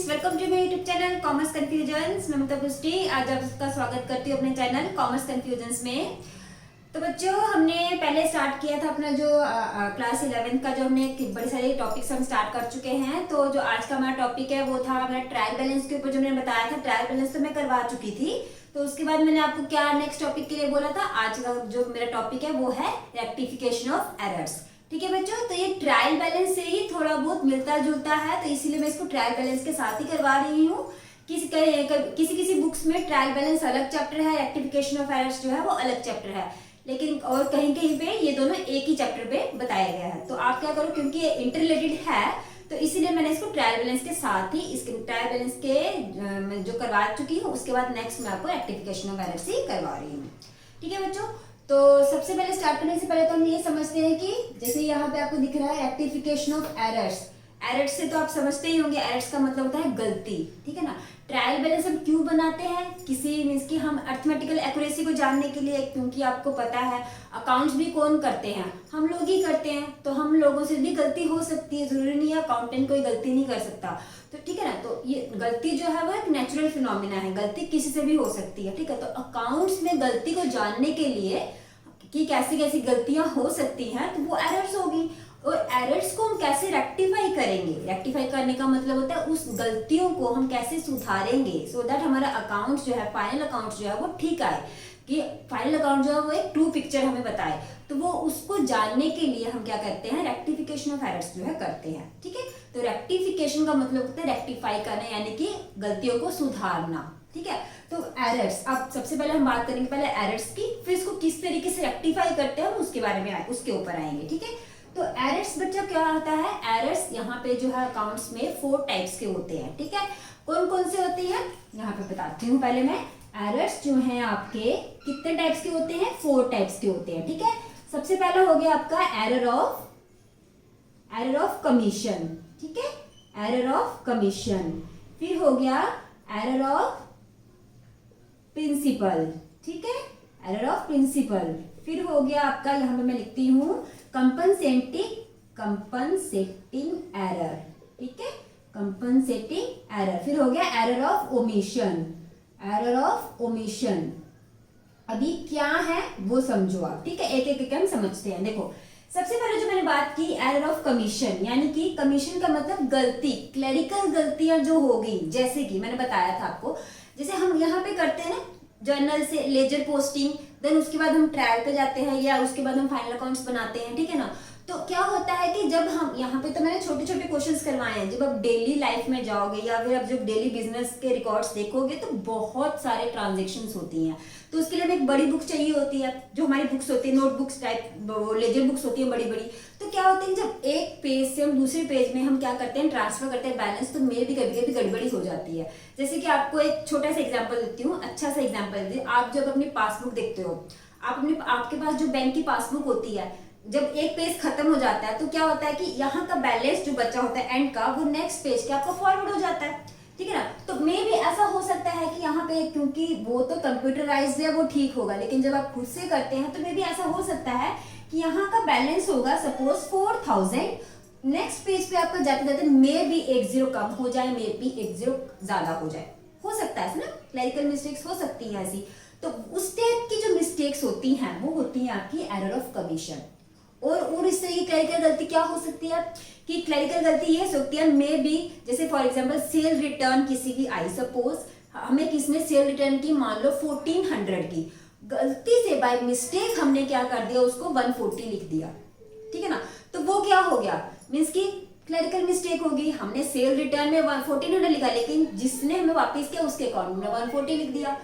Welcome to my YouTube channel commerce confusions. मैं ममता पुष्टि आज आपका स्वागत करती हूँ अपने चैनल कॉमर्स कंफ्यूजन्स में। तो बच्चों, हमने पहले स्टार्ट किया था अपना जो क्लास 11th का, जो हमने बड़े सारे टॉपिक्स हम स्टार्ट कर चुके हैं। तो जो आज का हमारा टॉपिक है वो था हमारा ट्रायल बैलेंस के ऊपर। जो मैंने बताया था ट्रायल बैलेंस तो मैं करवा चुकी थी। तो उसके बाद मैंने आपको क्या नेक्स्ट टॉपिक के लिए बोला था, आज का जो मेरा टॉपिक है वो है रेक्टिफिकेशन ऑफ एरर्स। ठीक है बच्चों, तो ये ट्रायल बैलेंस से ही थोड़ा बहुत मिलता जुलता है, तो इसीलिए मैं इसको ट्रायल बैलेंस के साथ ही करवा रही हूँ। किसी बुक्स में ट्रायल बैलेंस अलग चैप्टर है, रेक्टिफिकेशन ऑफ एरर्स जो है वो अलग चैप्टर है, लेकिन और कहीं कहीं पे ये दोनों एक ही चैप्टर पे बताया गया है। तो आप क्या करो, क्योंकि ये इंटररिलेटेड है तो इसीलिए मैंने इसको ट्रायल बैलेंस के साथ ही, इसके ट्रायल बैलेंस के जो करवा चुकी हूँ उसके बाद नेक्स्ट मैं आपको रेक्टिफिकेशन ऑफ एरर्स ही करवा रही हूँ। ठीक है बच्चों, तो सबसे पहले स्टार्ट करने से पहले तो हम ये समझते हैं कि जैसे यहाँ पे आपको दिख रहा है रेक्टिफिकेशन ऑफ एरर्स। एरर्स से तो आप समझते ही होंगे, एरर्स का मतलब होता है गलती। ठीक है ना। ट्रायल बैलेंस हम क्यों बनाते हैं, किसी मीन्स की हम अर्थमेटिकल एक्यूरेसी को जानने के लिए, क्योंकि आपको पता है अकाउंट्स भी कौन करते हैं, हम लोग ही करते हैं। तो हम लोगों से भी गलती हो सकती है, जरूरी नहीं है अकाउंटेंट कोई गलती नहीं कर सकता। तो ठीक है ना, तो ये गलती जो है वो एक नेचुरल फिनोमिना है, गलती किसी से भी हो सकती है। ठीक है, तो अकाउंट्स में गलती को जानने के लिए कि कैसी कैसी गलतियां हो सकती हैं, तो वो एरर्स होगी। और एरर्स को हम कैसे रेक्टिफाई करेंगे, रेक्टिफाई करने का मतलब होता है उस गलतियों को हम कैसे सुधारेंगे, सो दैट हमारा अकाउंट जो है, फाइनल अकाउंट जो है वो ठीक आए, कि फाइनल अकाउंट जो है वो एक ट्रू पिक्चर हमें बताए। तो वो उसको जानने के लिए हम क्या करते हैं, रेक्टिफिकेशन ऑफ एरर्स जो है करते हैं। ठीक है, तो रेक्टिफिकेशन का मतलब होता है रेक्टिफाई करना, यानी कि गलतियों को सुधारना। ठीक है, तो एरर्स, अब सबसे पहले हम बात करेंगे पहले एरर्स की, फिर इसको किस तरीके से रेक्टिफाई करते हैं उसके बारे में उसके ऊपर आएंगे। ठीक है, तो एरर्स बच्चा क्या होता है, एरर्स यहाँ पे जो है अकाउंट्स में 4 टाइप्स के होते हैं। ठीक है, कौन कौन से होते हैं यहाँ पे बताती हूँ पहले मैं। एरर्स जो हैं आपके कितने टाइप्स के होते हैं, 4 टाइप्स के होते हैं। ठीक है, सबसे पहला हो गया आपका एरर ऑफ कमीशन। ठीक है, एरर ऑफ कमीशन। फिर हो गया एरर ऑफ प्रिंसिपल। ठीक है, एरर ऑफ प्रिंसिपल। फिर हो गया आपका, यहाँ पे मैं लिखती हूँ कंपनसेटिंग एरर। ठीक है, कंपनसेटिंग एरर। फिर हो गया error of omission, error of omission. अभी क्या है वो समझो आप। ठीक है, एक एक हम समझते हैं। देखो, सबसे पहले जो मैंने बात की एरर ऑफ कमीशन, यानी कि कमीशन का मतलब गलती, क्लरिकल गलतियां जो होगी, जैसे कि मैंने बताया था आपको, जैसे हम यहाँ पे करते हैं ना जर्नल से लेजर पोस्टिंग, देन उसके बाद हम ट्रायल पे जाते हैं या उसके बाद हम फाइनल अकाउंट्स बनाते हैं। ठीक है ना, तो क्या होता है कि जब हम यहाँ पे, तो मैंने छोटे छोटे क्वेश्चंस करवाए हैं, जब आप डेली लाइफ में जाओगे या फिर आप जब डेली बिजनेस के रिकॉर्ड्स देखोगे तो बहुत सारे ट्रांजेक्शन्स होती हैं। तो उसके लिए हमें एक बड़ी बुक चाहिए होती है, जो हमारी बुक्स होती है नोटबुक्स टाइप, लेजर बुक्स होती है बड़ी बड़ी। तो क्या होता है जब एक पेज से हम दूसरे पेज में हम क्या करते हैं, ट्रांसफर करते हैं बैलेंस, तो मेरे भी कभी कभी गड़बड़ी हो जाती है। जैसे कि आपको एक छोटा सा एग्जाम्पल देती हूँ, अच्छा सा एग्जाम्पल देती हूँ। आप जब अपनी पासबुक देखते हो, आपके पास जो बैंक की पासबुक होती है, जब एक पेज खत्म हो जाता है तो क्या होता है कि यहाँ का बैलेंस जो बचा होता है एंड का, वो नेक्स्ट पेज के आपको फॉरवर्ड हो जाता है। ठीक है ना, तो मे भी ऐसा हो सकता है कि यहाँ पे, क्योंकि वो तो कंप्यूटराइज्ड है वो ठीक होगा, लेकिन जब आप खुद से करते हैं तो मे भी ऐसा हो सकता है कि यहाँ का बैलेंस होगा सपोज 4000, नेक्स्ट पेज पे आपका जाते जाते मे भी 1 0 कम हो जाए, मे भी 1 0 ज्यादा हो जाए, हो सकता है ना, क्लरिकल मिस्टेक्स हो सकती है ऐसी। तो उस टाइप की जो मिस्टेक्स होती हैं वो होती है आपकी एरर ऑफ कमीशन। और इस तरह की क्लरिकल गलती क्या हो सकती है कि क्लरिकल गलती ये सकती है, मे बी जैसे फॉर एग्जांपल सेल रिटर्न किसी की आई, सपोज हमें किसने सेल रिटर्न की मान लो 1400 की, गलती से बाय मिस्टेक हमने क्या कर दिया, उसको 140 लिख दिया। ठीक है ना, तो वो क्या हो गया, मीन्स की क्लरिकल मिस्टेक होगी, हमने सेल रिटर्न में 1400 लिखा, लेकिन जिसने हमें वापस किया उसके अकाउंट में 140 लिख दिया।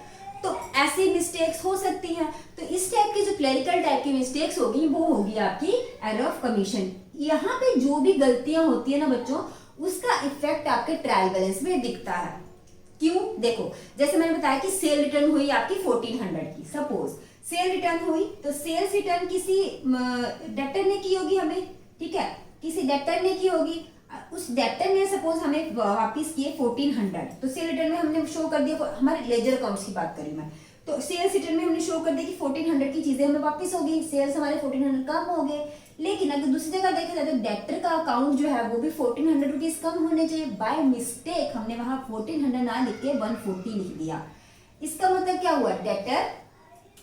तो ऐसी मिस्टेक्स हो सकती हैं। तो इस टाइप की जो क्लरिकल टाइप की मिस्टेक्स होगी वो होगी आपकी एरर ऑफ कमीशन। यहाँ पे जो भी गलतियां होती है ना बच्चों, उसका इफेक्ट आपके ट्रायल बैलेंस में दिखता है। क्यों, देखो जैसे मैंने बताया कि सेल रिटर्न हुई आपकी 1400 की, सपोज सेल रिटर्न हुई, तो सेल्स रिटर्न किसी डेटर ने की होगी हमें। ठीक है, किसी डेटर ने की होगी, उस डेटर ने सपोज हमें वापस किए 1400, तो सेल रिटर्न में हमने शो कर दिया, हमारे लेजर अकाउंट्स की बात करी मैं, तो सेल्स रिटर्न में हमने शो कर दिया कि 1400 की चीजें हमें वापस हो गई, सेल्स हमारे 1400 कम हो गए। लेकिन अगर दूसरी जगह देखा जाए तो डेटर का अकाउंट जो है वो भी 1400 रुपीज कम होने चाहिए। बाय मिस्टेक हमने वहां 1400 ना लिख के 140 लिख दिया। इसका मतलब क्या हुआ, डेटर,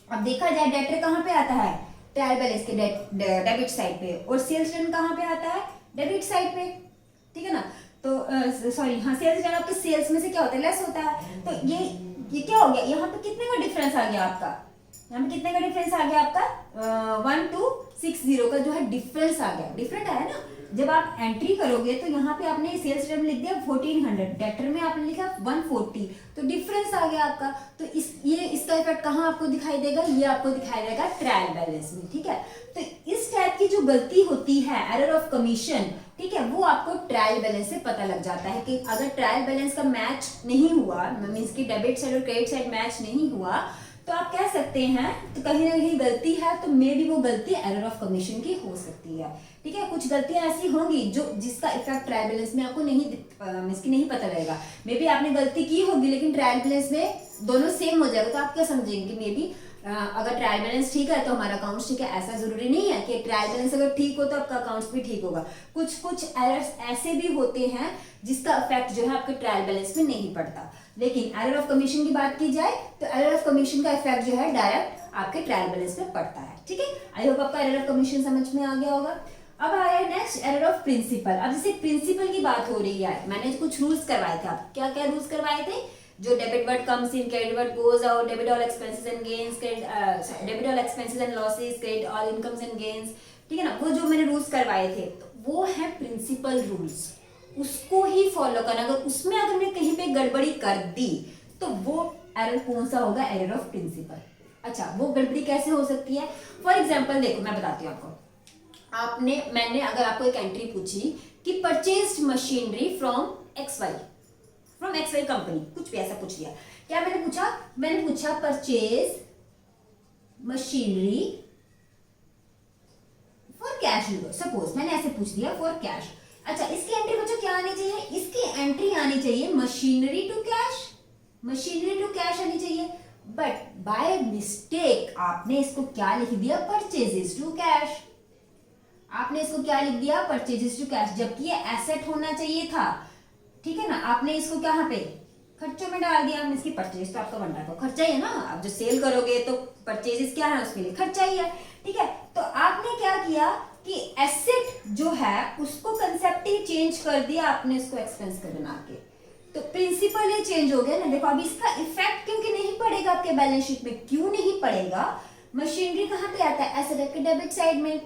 अब देखा जाए डेटर कहाँ पे आता है, ट्रायल बैलेंस के डेबिट साइड पे, और सेल्स रिटर्न कहाँ पे आता है, डेबिट साइड पे, ठीक है ना। तो सॉरी हाँ, सेल्स रिटर्न आपके सेल्स में से क्या होता है, लेस होता है। तो ये क्या हो गया, यहाँ पे कितने का डिफरेंस आ गया आपका, यहाँ पे कितने का डिफरेंस आ गया आपका 1260 का जो है डिफरेंस आ गया, डिफरेंट आया ना। जब आप एंट्री करोगे तो यहाँ पे आपने सेल्स रिटर्न लिख दिया 1400, डेटर में आपने लिखा 140, तो डिफरेंस आ गया आपका। तो इसका इफेक्ट कहाँ आपको दिखाई देगा, ये आपको दिखाई देगा ट्रायल बैलेंस में, ठीक है। तो इस टाइप की जो गलती होती है, एरर ऑफ कमीशन, ठीक है, वो आपको ट्रायल बैलेंस से पता लग जाता है कि अगर ट्रायल बैलेंस का मैच नहीं हुआ, मीन्स की डेबिट साइड और क्रेडिट साइड मैच नहीं हुआ, तो आप कह सकते हैं तो कहीं ना कहीं गलती है, तो मे भी वो गलती एरर ऑफ कमीशन की हो सकती है, ठीक है। कुछ गलतियां ऐसी होंगी जो जिसका इफेक्ट ट्रायल बैलेंस में आपको नहीं पता रहेगा। मे बी आपने गलती की होगी लेकिन ट्रायल बैलेंस में दोनों सेम हो जाएगा, तो आप क्या समझेंगे, मे बी अगर ट्रायल बैलेंस ठीक है तो हमारा अकाउंट ठीक है, ऐसा जरूरी नहीं है कि ट्रायल बैलेंस अगर ठीक हो तो आपका अकाउंट भी ठीक होगा। कुछ एरर्स ऐसे भी होते हैं जिसका इफेक्ट जो है आपके ट्रायल बैलेंस में नहीं पड़ता। लेकिन एरर ऑफ कमीशन की बात की जाए तो एरर ऑफ कमीशन का इफेक्ट जो है डायरेक्ट आपके ट्रायल बैलेंस में पड़ता है, ठीक है। आई होप आपका एरर ऑफ कमीशन समझ में आ गया होगा। अब आया नेक्स्ट एरर ऑफ प्रिंसिपल। अब जैसे प्रिंसिपल की बात हो रही है, मैंने कुछ रूल्स करवाए थे, आप क्या क्या रूल्स करवाए थे, जो debit word comes in, credit word goes out, debit all expenses and gains, debit all expenses and losses, credit all incomes and gains, ठीक है ना। वो जो मैंने रूल्स करवाए थे तो वो है प्रिंसिपल रूल्स, उसको ही फॉलो करना। अगर उसमें अगर मैं कहीं पे गड़बड़ी कर दी तो वो एरर कौन सा होगा, एरर ऑफ प्रिंसिपल। अच्छा, वो गड़बड़ी कैसे हो सकती है, फॉर एग्जाम्पल देखो मैं बताती हूँ आपको। मैंने अगर आपको एक एंट्री पूछी कि purchased machinery from X Y company, कुछ भी ऐसा पूछ लिया, क्या मैंने पूछा purchase machinery for cash, suppose मैंने ऐसे पूछ दिया फॉर कैश। अच्छा, इसकी एंट्री बच्चों क्या आनी चाहिए, इसकी एंट्री आनी चाहिए मशीनरी टू कैश आनी चाहिए। बट बाय मिस्टेक आपने इसको क्या लिख दिया, परचेजेस टू कैश। आपने इसको क्या लिख दिया, परचेजेस टू कैश, जबकि ये एसेट होना चाहिए था, ठीक है ना। आपने इसको कहाँ पे, खर्चों में डाल दिया। इसकी परचेज तो आपका वन टाइप का खर्चा ही है ना, आप जो सेल करोगे तो परचेजेस क्या है, उसके लिए खर्चा ही है, ठीक है। तो आपने क्या किया कि एसेट जो है उसको कंसेप्ट ही चेंज कर दिया, आपने इसको एक्सपेंस कर बना के, तो प्रिंसिपल ही चेंज हो गया ना। देखो अब इसका इफेक्ट क्योंकि नहीं पड़ेगा आपके बैलेंस शीट में, क्यों नहीं पड़ेगा, मशीनरी कहाँ पे आता है, एसेट के डेबिट साइड में,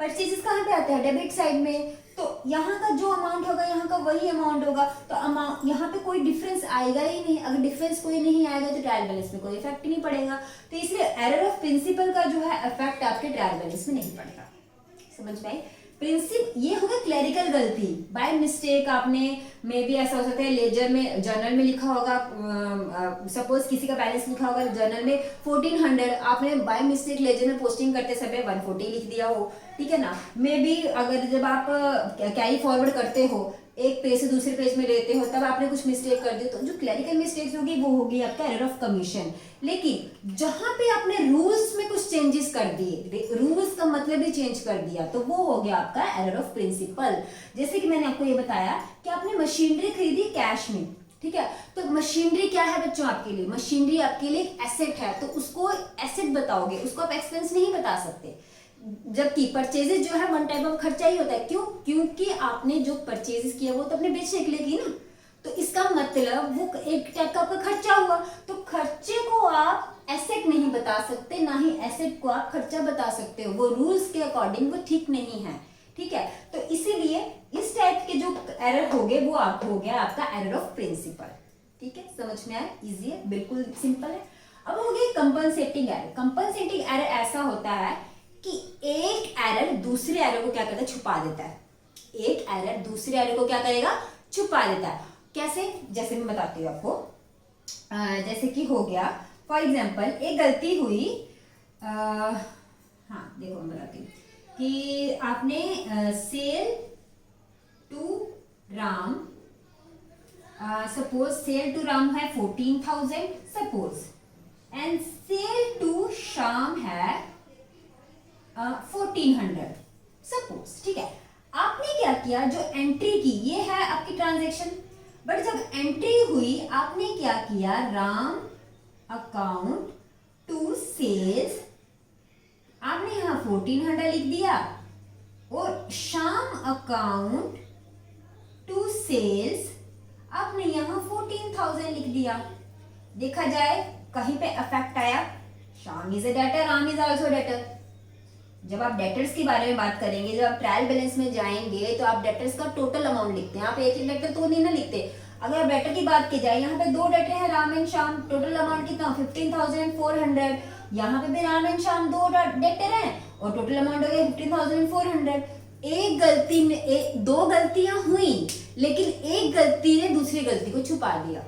परचेजेस कहाँ पे आता है, डेबिट साइड में। तो यहाँ का जो अमाउंट होगा यहाँ का वही अमाउंट होगा, तो अमाउंट यहाँ पे कोई डिफरेंस आएगा ही नहीं। अगर डिफरेंस कोई नहीं आएगा तो ट्रायल बैलेंस में कोई इफेक्ट नहीं पड़ेगा। तो इसलिए एरर ऑफ प्रिंसिपल का जो है इफेक्ट आपके ट्रायल बैलेंस में नहीं पड़ेगा। समझ में आई। ये होगा क्लरिकल गलती, बाय मिस्टेक आपने, मे बी ऐसा हो सकता है लेजर में, जर्नल में लिखा होगा, सपोज किसी का बैलेंस लिखा होगा जर्नल में 1400, आपने बाय मिस्टेक लेजर में पोस्टिंग करते समय 140 लिख दिया हो, ठीक है ना। मे बी अगर जब आप कैरी फॉरवर्ड करते हो, एक पेज से दूसरे पेज में लेते हो, तब आपने कुछ मिस्टेक कर दी, तो जो क्लरिकल मिस्टेक्स होगी वो होगी आपका एरर ऑफ कमीशन। लेकिन जहां पे आपने रूल्स में कुछ चेंजेस कर दिए, रूल्स का मतलब ही चेंज कर दिया, तो वो हो गया आपका एरर ऑफ प्रिंसिपल। जैसे कि मैंने आपको ये बताया कि आपने मशीनरी खरीदी कैश में, ठीक है, तो मशीनरी क्या है बच्चों आपके लिए, मशीनरी आपके लिए एक एसेट है, तो उसको एसेट बताओगे, उसको आप एक्सपेंस नहीं बता सकते। जबकि परचेजेस जो है वन टाइप ऑफ खर्चा ही होता है, क्यों, क्योंकि आपने जो परचेजेस किया वो तो अपने बेचने के लिए की ना, तो इसका मतलब वो एक टाइप का आपका खर्चा हुआ। तो खर्चे को आप एसेट नहीं बता सकते, ना ही एसेट को आप खर्चा बता सकते हो, वो रूल्स के अकॉर्डिंग वो ठीक नहीं है, ठीक है। तो इसीलिए इस टाइप के जो एरर हो गए वो आप हो गया आपका एरर ऑफ प्रिंसिपल, ठीक है। समझ में आया, इजी है, बिल्कुल सिंपल है। अब हो गया कंपनसेटिंग एरर। कंपनसेटिंग एरर ऐसा होता है कि एक एरर दूसरे एरर को क्या करता है, छुपा देता है। एक एरर दूसरे एरर को क्या करेगा, छुपा देता है। कैसे, जैसे मैं बताती हूँ आपको, जैसे कि हो गया फॉर एग्जाम्पल एक गलती हुई, हाँ देखो मैं बताती हूँ कि आपने sale to Ram, suppose sale to Ram है 14,000 suppose, and sale to Shyam है 1400, सपोज, ठीक है। आपने क्या किया, जो एंट्री की ये है आपकी ट्रांजैक्शन, बट जब एंट्री हुई आपने क्या किया, राम अकाउंट टू सेल्स, आपने यहां 1400 लिख दिया, और श्याम अकाउंट टू सेल्स आपने यहां 14,000 लिख दिया। देखा जाए कहीं पे अफेक्ट आया, Shyam is a debtor, Ram is also debtor. जब आप डेटर्स के बारे में बात करेंगे, जब आप ट्रायल बैलेंस में जाएंगे तो आप डेटर्स का टोटल अमाउंट लिखते हैं, आप एक एक डेटर तो नहीं ना लिखते। अगर आप डेटर की बात की जाए, यहाँ पे 2 डेटर हैं Ram and Shyam, total amount कितना 15,400। यहाँ पे भी राम एंड श्याम 2 डेटर हैं और टोटल अमाउंट हो गया 15,400। एक गलती में 2 गलतियां हुई, लेकिन एक गलती ने दूसरी गलती को छुपा दिया,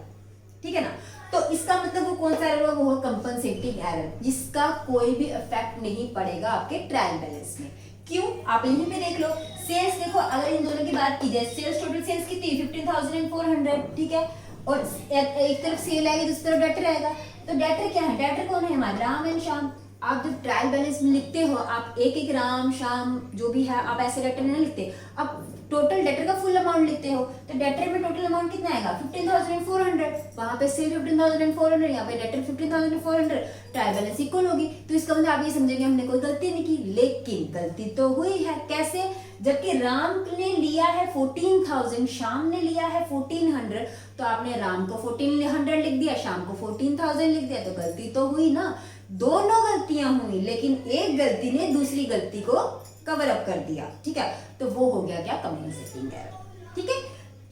ठीक है ना। तो इसका मतलब वो कौन सा एरर होगा, वो कंपनसेटिंग एरर, जिसका कोई भी इफेक्ट नहीं पड़ेगा आपके ट्रायल बैलेंस में। क्यों, आप यहीं पे देख लो, सेल्स देखो, अगर इन दोनों की बात की जाए, सेल्स टोटल सेल्स कितनी 15,400, ठीक है, और एक तरफ सेल आएगी, दूसरी तरफ डेटर आएगा। तो डेटर क्या है, डेटर कौन है हमारा, राम एंड श्याम। आप जब ट्रायल बैलेंस में लिखते हो, आप एक एक राम श्याम जो भी है आप ऐसे डेटर नहीं लिखते, आप टोटल डेटर का फुल अमाउंट लिखते हो। तो डेटर में टोटल अमाउंट कितना आएगा 15,400, वहां पे सेल 15,400, यहाँ पे डेटर 15,400, ट्रायल बैलेंस इक्वल होगी। तो इसका मतलब आप ये समझेंगे हमने कोई गलती नहीं की, लेकिन गलती तो हुई है। कैसे, जबकि राम ने लिया है 14,000, श्याम ने लिया है 1,400, तो आपने राम को 1,400 लिख दिया, श्याम को 14,000 लिख दिया, तो गलती तो हुई ना। दोनों गलतियां हुई, लेकिन एक गलती ने दूसरी गलती को कवर अप कर दिया, ठीक है। तो वो हो गया क्या, कंपनसेटिंग एरर, ठीक है।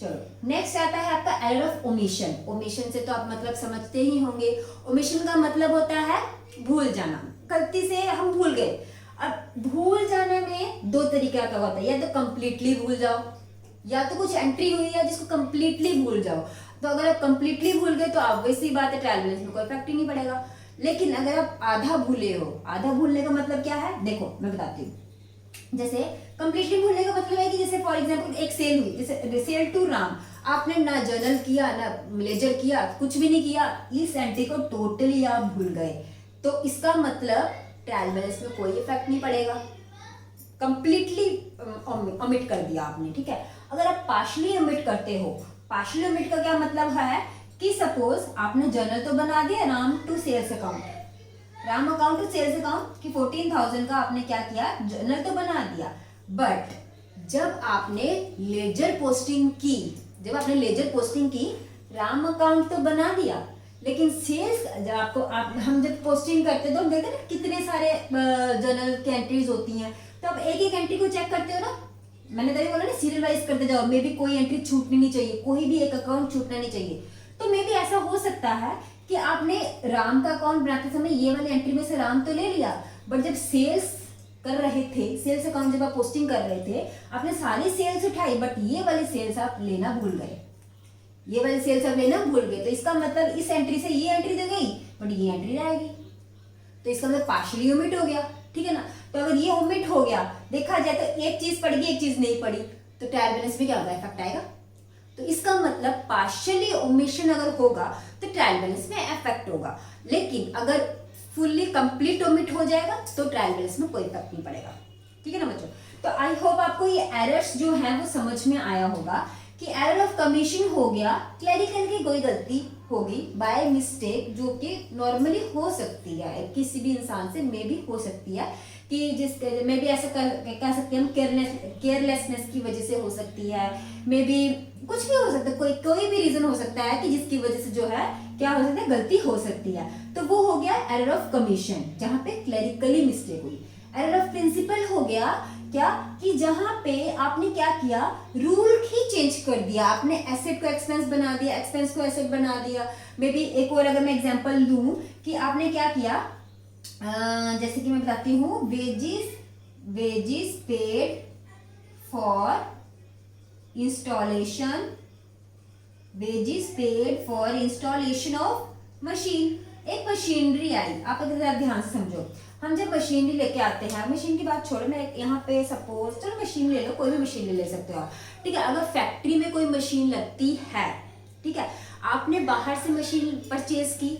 चलो नेक्स्ट आता है आपका एरर ऑफ ओमिशन। ओमिशन से तो आप मतलब समझते ही होंगे। ओमिशन का मतलब होता है भूल जाना, गलती से हम भूल गए। अब भूल जाने में 2 तरीके का होता है, या तो कंप्लीटली भूल जाओ, या तो कुछ एंट्री हुई है जिसको कंप्लीटली भूल जाओ। तो अगर आप कंप्लीटली भूल गए तो ऑब्वियसली बात है, ट्रायल बैलेंस में कोई इफेक्ट ही नहीं पड़ेगा। लेकिन अगर आप आधा भूले हो, आधा भूलने का मतलब क्या है, देखो मैं बताती हूँ। जैसे कंप्लीटली भूलने का मतलब है कि जैसे फॉर एग्जांपल एक सेल हुई, जैसे सेल टू राम, आपने ना जर्नल किया ना लेजर किया, कुछ भी नहीं किया, इस एंट्री को टोटली आप भूल गए, तो इसका मतलब ट्रायल बैलेंस में कोई इफेक्ट नहीं पड़ेगा, कंप्लीटली ओमिट कर दिया आपने, ठीक है। अगर आप पार्शली ओमिट करते हो, पार्शली ओमिट का क्या मतलब है कि सपोज आपने जर्नल तो बना दिया Ram to sales account, Ram account to sales account की 14,000 का आपने क्या किया, जर्नल तो बना दिया, बट जब आपने लेजर पोस्टिंग की, जब आपने लेजर पोस्टिंग की, राम अकाउंट तो बना दिया, लेकिन सेल्स जब आपको हम जब पोस्टिंग करते हैं तो हम देखते हैं ना कितने सारे जर्नल की एंट्रीज होती हैं, तो आप एक एक एंट्री को चेक करते हो ना। मैंने तभी बोला ना सीरियल वाइज करते जाओ, मे भी कोई एंट्री छूटनी नहीं चाहिए, कोई भी एक अकाउंट छूटना नहीं चाहिए। तो मे भी ऐसा हो सकता है कि आपने राम का अकाउंट बनाते समय ये वाली एंट्री में से राम तो ले लिया, बट जब सेल्स कर रहे थे, सेल्स अकाउंट जब आप पोस्टिंग कर रहे थे, आपने सारी सेल्स उठाई, बट ये वाली सेल्स आप लेना भूल गए, ये वाली सेल्स आप लेना भूल गए। तो इसका मतलब इस एंट्री से ये एंट्री दे गई, बट ये एंट्री रहेगी, तो इसका मतलब पार्शियली ओमिट हो गया, ठीक है ना। तो अगर ये ओमिट हो गया, देखा जाए तो एक चीज पड़ेगी एक चीज नहीं पड़ी, तो ट्रायल बैलेंस में क्या होगा, इफेक्ट आएगा। तो इसका मतलब पार्शियली ओमिशन अगर होगा तो ट्रायल बैलेंस में इफेक्ट होगा, लेकिन अगर फुल्ली कंप्लीट ओमिट हो जाएगा तो ट्रायल बैलेंस में कोई इफेक्ट नहीं पड़ेगा, ठीक है ना बच्चों। तो आई होप आपको ये एरर्स जो है वो समझ में आया होगा कि एरर ऑफ कमीशन हो गया, क्लरिकल की कोई गलती होगी बाय मिस्टेक, जो कि नॉर्मली हो सकती है, किसी भी इंसान से मे भी हो सकती है, कि जिस मे भी ऐसा कह सकते हैं हम केयरलेसनेस की वजह से हो सकती है, मे भी कुछ भी हो सकता है, कोई भी रीजन हो सकता है कि जिसकी वजह से जो है क्या हो सकता है, गलती हो सकती है। तो वो हो गया एरर ऑफ कमीशन, जहां पे क्लरिकली मिस्टेक हुई। एरर ऑफ प्रिंसिपल हो गया क्या, कि जहां पे आपने क्या किया, रूल ही चेंज कर दिया, आपने एसेट को एक्सपेंस बना दिया, एक्सपेंस को एसेट बना दिया। मे बी एक और अगर मैं एग्जांपल लूं कि आपने क्या किया, जैसे कि मैं बताती हूँ, wages paid for installation of machine. एक मशीनरी आई, आप अगर ध्यान से समझो, हम जब मशीनरी लेके आते हैं, मशीन की बात छोड़ो, मैं यहाँ पे सपोज चलो मशीन ले लो, कोई भी मशीन ले सकते हो आप, ठीक है। अगर फैक्ट्री में कोई मशीन लगती है, ठीक है, आपने बाहर से मशीन परचेज की,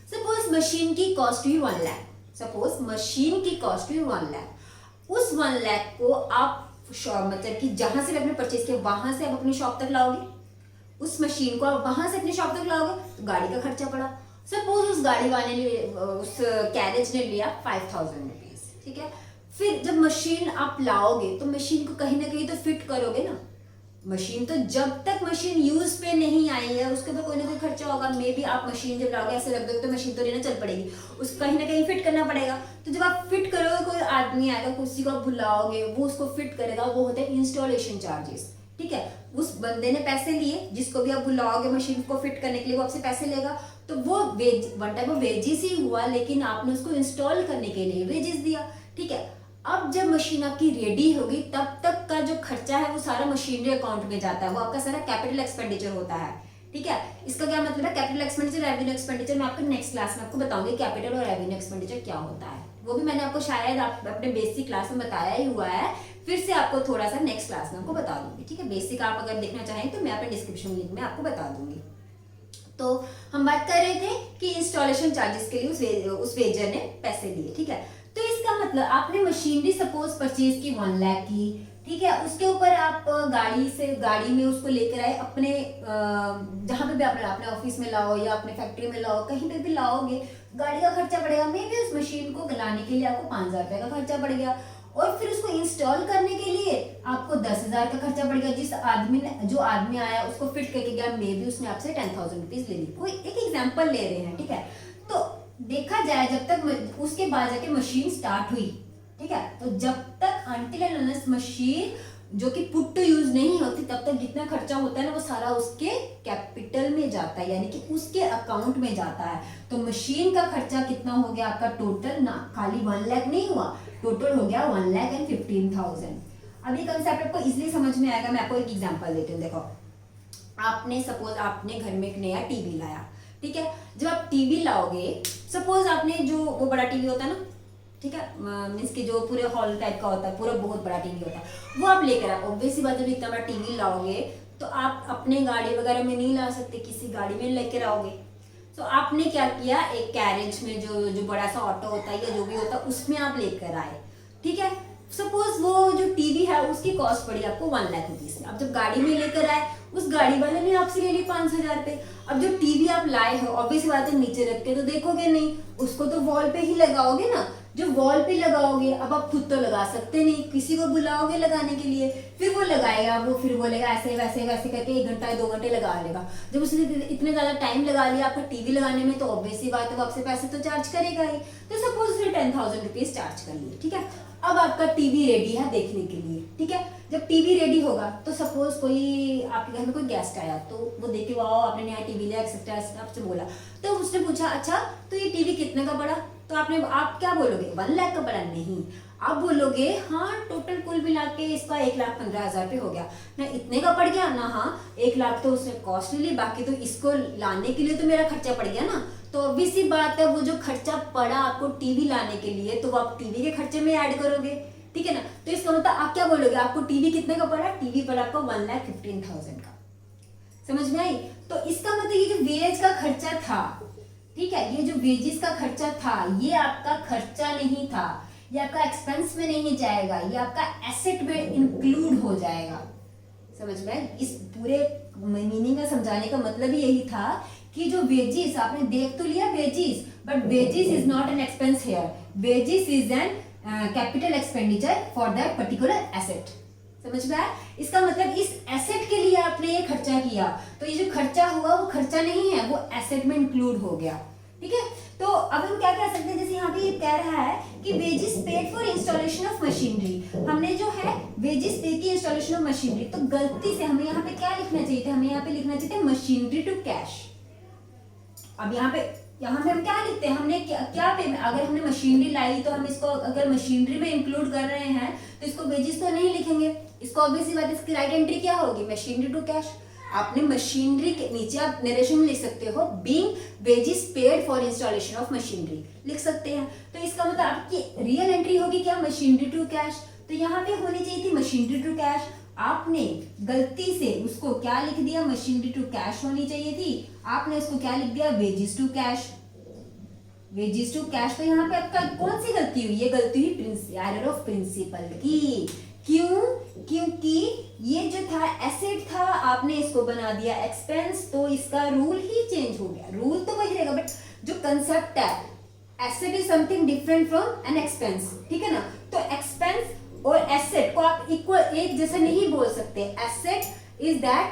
सपोज मशीन की कॉस्ट हुई 1 लाख, सपोज मशीन की कॉस्ट हुई 1 लाख। उस 1 लाख को आप मतलब कि जहां से आपने परचेज किया वहां से आप अपनी शॉप तक लाओगे, उस मशीन को आप वहां से अपनी शॉप तक लाओगे तो गाड़ी का खर्चा पड़ा। सपोज उस गाड़ी वाले ने उस कैरेज ने लिया 5000 रुपीज, ठीक है। फिर जब मशीन आप लाओगे तो मशीन को कहीं ना कहीं तो फिट करोगे ना। मशीन तो जब तक मशीन यूज पे नहीं आई है उसके ऊपर कोई ना कोई खर्चा होगा। मे बी आप मशीन जब लाओगे ऐसे रख दोगे तो मशीन तो नहीं ना चल पड़ेगी, उसको कहीं ना कहीं फिट करना पड़ेगा। तो जब आप फिट करोगे कोई आदमी आएगा, किसी को आप बुलाओगे, वो उसको फिट करेगा, वो होता है इंस्टॉलेशन चार्जेस, ठीक है। उस बंदे ने पैसे लिए, जिसको भी आप बुलाओगे मशीन को फिट करने के लिए वो आपसे पैसे लेगा, तो वो वन टाइप ऑफ वेजेस ही हुआ, लेकिन आपने उसको इंस्टॉल करने के लिए वेजेस दिया, ठीक है। अब जब मशीन आपकी रेडी होगी तब तक का जो खर्चा है वो सारा मशीनरी अकाउंट में जाता है, वो आपका सारा कैपिटल एक्सपेंडिचर होता है, ठीक है। इसका क्या मतलब है, कैपिटल एक्सपेंडिचर, रेवेन्यू एक्सपेंडिचर, मैं आपको नेक्स्ट क्लास में आपको बताऊंगी कैपिटल और रेवेन्यू एक्सपेंडिचर क्या होता है। वो भी मैंने आपको शायद अपने बेसिक क्लास में बताया ही हुआ है, फिर से आपको थोड़ा सा नेक्स्ट क्लास में आपको बता दूंगी, ठीक है। बेसिक आप अगर देखना चाहें तो मैं अपने डिस्क्रिप्शन लिंक में आपको बता दूंगी। तो हम बात कर रहे थे कि इंस्टॉलेशन चार्जेस के लिए उस वेजर ने पैसे लिए, ठीक है। तो इसका मतलब आपने मशीनरी सपोज परचेज की 1 लाख की, ठीक है। उसके ऊपर आप गाड़ी में उसको लेकर आए अपने जहां पे भी अपने ऑफिस में लाओ या अपने फैक्ट्री में लाओ, कहीं पे भी लाओगे, गाड़ी का खर्चा पड़ेगा। मे भी उस मशीन को लाने के लिए आपको 5000 रुपए का खर्चा पड़ गया, और फिर उसको इंस्टॉल करने के लिए आपको 10,000 का खर्चा पड़ेगा। जो आदमी आया उसको फिट करके गया, मे भी उसने आपसे 10,000 रुपीज ले ली, कोई एक एग्जाम्पल ले रहे हैं, ठीक है। तो देखा जाए जब तक उसके बाद जाके मशीन स्टार्ट हुई, ठीक है, तो जब तक अनटिल एंड अनलेस मशीन जो कि पुट टू यूज नहीं होती तब तक जितना खर्चा होता है ना वो सारा उसके कैपिटल में जाता है, यानी कि उसके अकाउंट में जाता है। तो मशीन का खर्चा कितना हो गया आपका टोटल, ना खाली 1 लाख नहीं हुआ, टोटल हो गया 1,15,000। अब ये कंसेप्ट आपको इजीली समझ में आएगा। मैं आपको एक एग्जांपल देती हूँ। देखो, आपने सपोज आपने घर में एक नया टीवी लाया, ठीक है। जब आप टीवी लाओगे, सपोज आपने जो वो बड़ा टीवी होता है ना, ठीक है, मीन्स कि जो पूरे हॉल टाइप का होता है, पूरा बहुत बड़ा टीवी होता है, वो आप लेकर आओ। ऑब्वियसली बात, जब इतना बड़ा टीवी लाओगे तो आप अपने गाड़ी वगैरह में नहीं ला सकते, किसी गाड़ी में लेकर आओगे। तो आपने क्या किया, एक कैरेज में जो बड़ा सा ऑटो होता है या जो भी होता है उसमें आप लेकर आए, ठीक है। सपोज वो जो टीवी है उसकी कॉस्ट पड़ी आपको 1 लाख रुपीज। अब जब गाड़ी में लेकर आए, उस गाड़ी वाले ने आपसे ले ली 5,000 रुपए। अब जो टीवी आप लाए हो, ऑब्वियस बात है नीचे रख के तो देखोगे नहीं, उसको तो वॉल पे ही लगाओगे ना। जो वॉल पे लगाओगे, अब आप खुद तो लगा सकते नहीं, किसी को बुलाओगे लगाने के लिए, फिर वो लगाएगा, वो फिर बोलेगा ऐसे वैसे वैसे करके 1 घंटा 2 घंटे लगा लेगा। जब उसने इतने ज्यादा टाइम लगा लिया आपका टीवी लगाने में, तो ऑब्वियसली बात है वो आपसे पैसे तो चार्ज करेगा ही। तो सपोज उसने 10,000 रुपीज चार्ज कर लिए, ठीक है। अब आपका टीवी रेडी है देखने के लिए, ठीक है। जब टीवी रेडी होगा तो सपोज कोई आपके घर में कोई गेस्ट आया, तो वो देखे वाओ आपने नया टीवी लिया एक्सेट्रा, आपसे बोला, तो उसने पूछा अच्छा तो ये टीवी कितने का पड़ा, तो आप क्या बोलोगे, 1 लाख का पड़ा? नहीं, आप बोलोगे हाँ टोटल कुल मिला के इसका 1,15,000 रुपये हो गया ना, इतने का पड़ गया ना। हाँ 1 लाख तो उसने कॉस्ट ले ली, बाकी तो इसको लाने के लिए तो मेरा खर्चा पड़ गया ना। तो ऑब्वियस सी बात है वो जो खर्चा पड़ा आपको टीवी लाने के लिए, तो वो आप टीवी के खर्चे में ऐड करोगे, ठीक है ना। तो इसका मतलब आप क्या बोलोगे, आपको टीवी कितने का पड़ा, टीवी पड़ा आपको 1,15,000 का। समझ में आई? तो इसका मतलब ये जो वेज का खर्चा था, ठीक है, ये जो वेजेस का खर्चा था, ये आपका खर्चा नहीं था, ये आपका एक्सपेंस में नहीं जाएगा, ये आपका एसेट में इंक्लूड हो जाएगा। समझ में? इस पूरे मीनिंग का समझाने का मतलब ही यही था कि जो वेजेस आपने देख तो लिया wages, but wages is not an expense here, wages is an capital expenditure for that particular asset. समझ में आया? इसका मतलब इस एसेट के लिए आपने ये खर्चा किया, तो ये जो खर्चा हुआ वो खर्चा नहीं है, वो एसेट में इंक्लूड हो गया, ठीक है। तो अब हम क्या कह सकते हैं, जैसे यहाँ पे ये कह रहा है कि wages paid for installation of machinery, हमने जो है वेजेस पे की इंस्टॉलेशन ऑफ मशीनरी, तो गलती से हमें यहाँ पे क्या लिखना चाहिए था, हमें यहाँ पे लिखना चाहिए था मशीनरी टू कैश। अब यहाँ पे हम क्या लिखते हैं, हमने क्या पे, अगर हमने मशीनरी लाई तो हम इसको अगर मशीनरी में इंक्लूड कर रहे हैं तो इसको वेजेस तो नहीं लिखेंगे, इसको ऑब्वियसली बात, इसकी राइट एंट्री क्या होगी, मशीनरी टू कैश। आपने मशीनरी के नीचे आप नरेशन में लिख सकते हो being wages paid for installation of machinery लिख सकते हैं। तो इसका मतलब आपकी रियल एंट्री होगी क्या, मशीनरी टू कैश। तो यहाँ पे होनी चाहिए थी मशीनरी टू कैश, आपने गलती से उसको क्या लिख दिया, मशीनरी टू कैश होनी चाहिए थी, आपने उसको क्या लिख दिया, wages to cash. Wages to cash, तो यहाँ पे आपका कौन सी गलती हुई? ये गलती हुई एरर ऑफ प्रिंसिपल की। क्यों? क्योंकि ये जो था एसेट था, आपने इसको बना दिया एक्सपेंस, तो इसका रूल ही चेंज हो गया। रूल तो वही रहेगा, बट जो कंसेप्ट है, asset is something different from an expense, ठीक है ना। तो एक्सपेंस और एसेट को आप इक्वल एक जैसे नहीं बोल सकते। Asset is that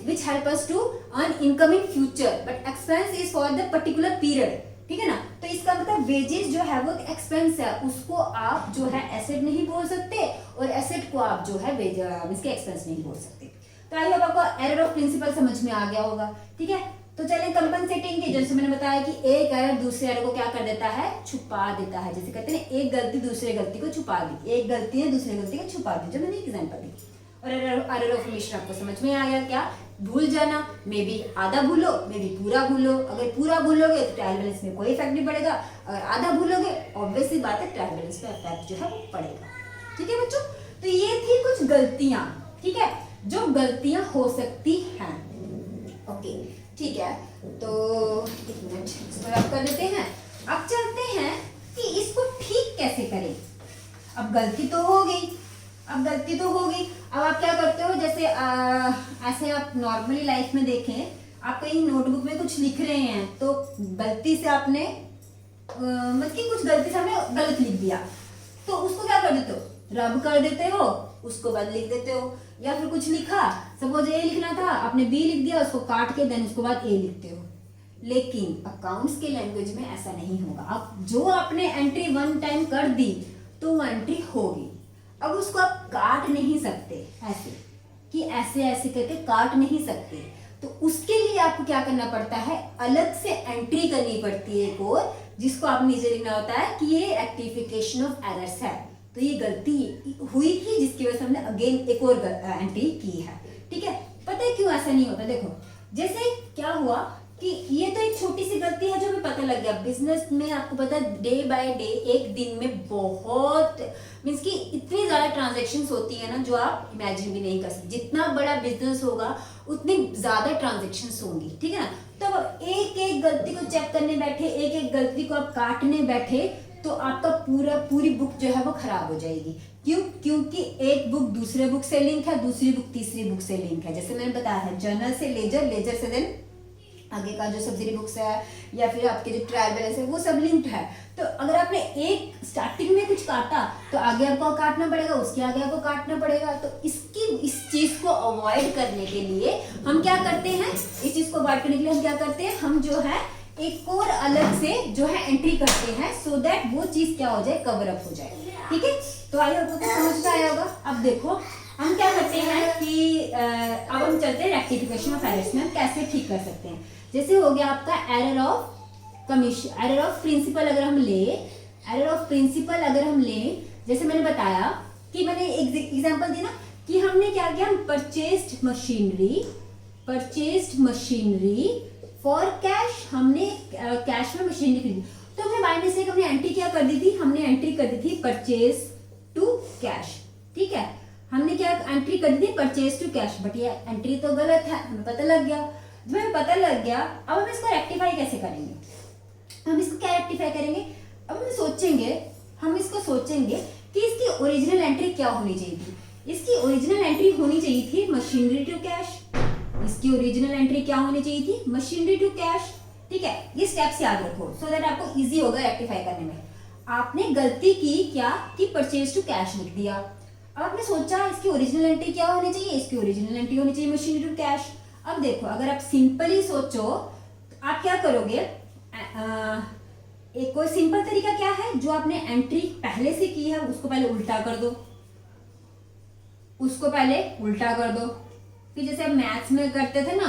which help us to earn income in future, but expense is for the particular period, ठीक है ना। तो इसका मतलब वेजेस जो है वो एक्सपेंस है, उसको आप जो है एसेट नहीं बोल सकते, और एसेट को आप जो है इसके एक्सपेंस नहीं बोल सकते। तो आई होप आपको एरर ऑफ प्रिंसिपल समझ में आ गया होगा, ठीक है। तो चलें कंपनसेटिंग की, जैसे मैंने बताया कि एक एरर दूसरे एरर को क्या कर देता है? छुपा देता है। जैसे कहते हैं एक गलती दूसरे गलती को छुपा दी, एक गलती ने दूसरे गलती को छुपा दी, जो मैंने एग्जांपल दी। और एरर ऑफ ओमिशन आपको समझ में आ गया क्या? भूल जाना, मे बी आधा भूलो, मे बी पूरा भूलो। अगर पूरा भूलोगे तो ट्रायल बैलेंस में कोई इफेक्ट नहीं पड़ेगा, अगर आधा भूलोगे ऑब्वियसली बात है ट्रायल बैलेंस पे इफेक्ट जो है वो पड़ेगा, ठीक है बच्चों। तो ये थी कुछ गलतियां, ठीक है, जो गलतियां हो सकती हैं। ओके, ठीक है। तो एक मिनट इसको रब कर देते हैं। अब चलते हैं कि इसको ठीक कैसे करें। अब गलती तो हो गई, अब आप क्या करते हो? जैसे ऐसे आप नॉर्मली लाइफ में देखें, आप कहीं नोटबुक में कुछ लिख रहे हैं, तो गलती से आपने मतलब कि कुछ गलती से आपने गलत लिख दिया, तो उसको क्या कर देते हो? रब कर देते हो, उसको बाद लिख देते हो। या फिर कुछ लिखा, सपोज ए लिखना था, आपने बी लिख दिया, उसको काट के देन उसके बाद ए लिखते हो। लेकिन अकाउंट्स के लैंग्वेज में ऐसा नहीं होगा। अब जो आपने एंट्री वन टाइम कर दी तो वो एंट्री होगी। अब उसको आप काट नहीं सकते ऐसे कि ऐसे ऐसे करके काट नहीं सकते, तो उसके लिए आपको क्या करना पड़ता है? अलग से एंट्री करनी पड़ती है एक और, जिसको आप नीचे लिखना होता है कि ये रेक्टिफिकेशन ऑफ एरर्स है। तो ये गलती हुई थी जिसकी वजह से हमने अगेन एक और एंट्री की है, ठीक है। पता है क्यों ऐसा नहीं होता? देखो, जैसे क्या हुआ कि ये तो एक छोटी सी गलती है जो हमें पता लग गया। बिजनेस में आपको पता है डे बाय डे एक दिन में बहुत मीन्स कि इतनी ज्यादा ट्रांजैक्शंस होती है ना, जो आप इमेजिन भी नहीं कर सकते। जितना बड़ा बिजनेस होगा उतनी ज्यादा ट्रांजैक्शंस होंगी, ठीक है ना। तो एक एक गलती को चेक करने बैठे, एक एक गलती को आप काटने बैठे, तो आपका पूरी बुक जो है वो खराब हो जाएगी। क्यों? क्योंकि एक बुक दूसरे बुक से लिंक है, दूसरी बुक तीसरी बुक से लिंक है। जैसे मैंने बताया है, जर्नल से लेजर, लेजर से देन आगे का जो सब्सिडी बुक्स है या फिर आपके जो ट्रायल बैलेंस है, वो सब लिंक्ड है। तो अगर आपने एक स्टार्टिंग में कुछ काटा तो आगे आपको काटना पड़ेगा, उसके आगे आपको काटना पड़ेगा। तो इस चीज को अवॉइड करने के लिए हम क्या करते हैं? इस चीज को अवॉइड करने के लिए हम क्या करते हैं? हम जो है एक और अलग से जो है एंट्री करते हैं, सो दैट वो चीज क्या हो जाए? कवर अप हो जाए, ठीक है। तो आई होप आपको समझ में आया होगा। अब देखो हम क्या करते हैं कि अब हम चलते हैं रेक्टिफिकेशन ऑफ एरर्स में हम कैसे ठीक कर सकते हैं। जैसे हो गया आपका error of commission, error of principal अगर हम ले, जैसे मैंने बताया कि मैंने एग्जांपल दी ना कि हमने क्या किया? हम परचेज्ड मशीनरी फॉर कैश, हमने कैश में मशीनरी खरीदी। तो हमने बाय मिस्टेक हमने एंट्री क्या कर दी थी? हमने एंट्री कर दी थी परचेज टू कैश, ठीक है। हमने क्या एंट्री कर दी थी? परचेज टू कैश, बट ये एंट्री तो गलत है, हमें पता लग गया। जब हमें पता लग गया, अब हम इसको रेक्टिफाई कैसे करेंगे? हम इसको क्या रेक्टिफाई करेंगे? अब हम इसको सोचेंगे कि इसकी ओरिजिनल एंट्री क्या होनी चाहिए थी। इसकी ओरिजिनल एंट्री होनी चाहिए थी मशीनरी टू कैश। इसकी ओरिजिनल एंट्री क्या होनी चाहिए थी? मशीनरी टू कैश, ठीक है। ये स्टेप्स याद रखो सो दैट आपको इजी होगा रेक्टिफाई करने में। आपने गलती की क्या कि परचेज टू कैश लिख दिया। अब आपने सोचा इसकी ओरिजिनल एंट्री क्या होनी चाहिए? इसकी ओरिजिनल एंट्री होनी चाहिए मशीनरी टू कैश। अब देखो, अगर आप सिंपली सोचो तो आप क्या करोगे? एक कोई सिंपल तरीका क्या है? जो आपने एंट्री पहले से की है उसको पहले उल्टा कर दो, फिर जैसे आप मैथ्स में करते थे ना,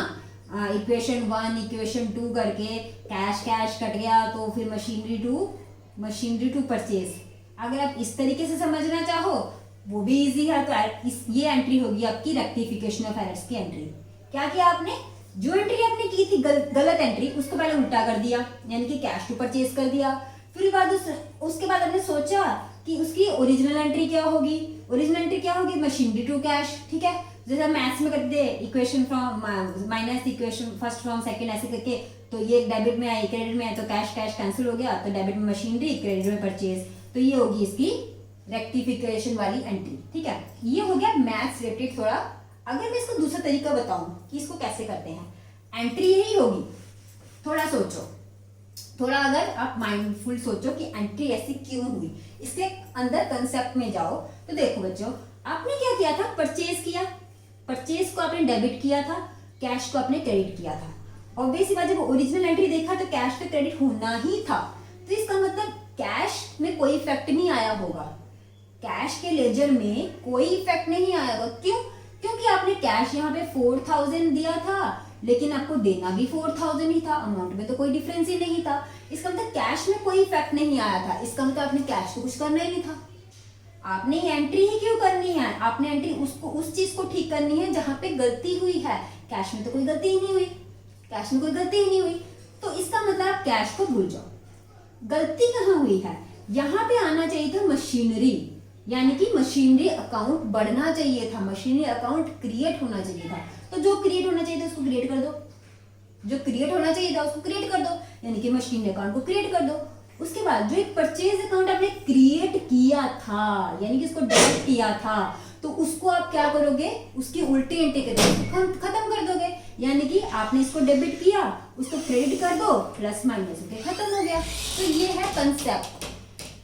इक्वेशन 1 इक्वेशन 2 करके कैश कट गया तो फिर मशीनरी टू परचेज। अगर आप इस तरीके से समझना चाहो वो भी इजी है। तो ये एंट्री होगी आपकी रेक्टिफिकेशन ऑफ एरर्स की एंट्री। क्या किया आपने? जो एंट्री आपने की थी गलत एंट्री, उसको पहले उल्टा कर दिया, यानी कि कैश टू परचेज कर दिया। फिर बाद उसके बाद आपने सोचा कि उसकी ओरिजिनल एंट्री क्या होगी? मशीनरी टू कैश, ठीक है। जैसे हम मैथ्स में करते थे equation from minus equation first from second ऐसे करके, तो ये डेबिट में आई क्रेडिट में आए तो कैश कैश कैंसिल हो गया, तो डेबिट में मशीनरी क्रेडिट में परचेज, तो ये होगी इसकी रेक्टिफिकेशन वाली एंट्री। ठीक है, ये हो गया मैथ्स रिलेटेड थोड़ा। अगर मैं इसको दूसरा तरीका बताऊं कि इसको कैसे करते हैं, एंट्री यही होगी। थोड़ा सोचो, थोड़ा अगर आप माइंडफुल सोचो कि एंट्री ऐसी क्यों हुई, इसके अंदर कंसेप्ट में जाओ तो देखो बच्चों, आपने क्या किया था, परचेज किया, परचेज को आपने डेबिट किया था, कैश को आपने क्रेडिट किया था। ऑब्वियसली बात, जब ओरिजिनल एंट्री देखा तो कैश तो क्रेडिट होना ही था, तो इसका मतलब कैश में कोई इफेक्ट नहीं आया होगा, कैश के लेजर में कोई इफेक्ट नहीं आया होगा। क्यों? क्योंकि आपने कैश यहाँ पे 4000 दिया था, लेकिन आपको देना भी 4000 ही था, अमाउंट में तो कोई डिफरेंस ही नहीं था। इसका मतलब कैश में कोई इफेक्ट नहीं आया था, इसका मतलब आपने कैश को कुछ करना ही नहीं था। आपने एंट्री ही क्यों करनी है, आपने एंट्री उसको उस चीज को ठीक करनी है जहां पे गलती हुई है। कैश में तो कोई गलती ही नहीं हुई, कैश में कोई गलती ही नहीं हुई, तो इसका मतलब आप कैश को भूल जाओ। गलती कहाँ हुई है, यहाँ पे आना चाहिए था मशीनरी, यानी कि मशीनरी अकाउंट बढ़ना चाहिए था, मशीनरी अकाउंट क्रिएट होना चाहिए था। तो जो क्रिएट होना चाहिए था उसको क्रिएट कर दो, जो क्रिएट होना चाहिए था उसको क्रिएट कर दो, यानी कि मशीनरी अकाउंट को क्रिएट कर दो। उसके बाद जो एक परचेज अकाउंट आपने क्रिएट किया था, यानी कि उसको डेबिट किया था, तो उसको आप क्या करोगे, उसकी उल्टी एंट्री करोगे, खत्म कर दोगे। यानी कि आपने इसको डेबिट किया, उसको क्रेडिट कर दो, प्लस माइनस होके खत्म हो गया। तो ये है कंसेप्ट,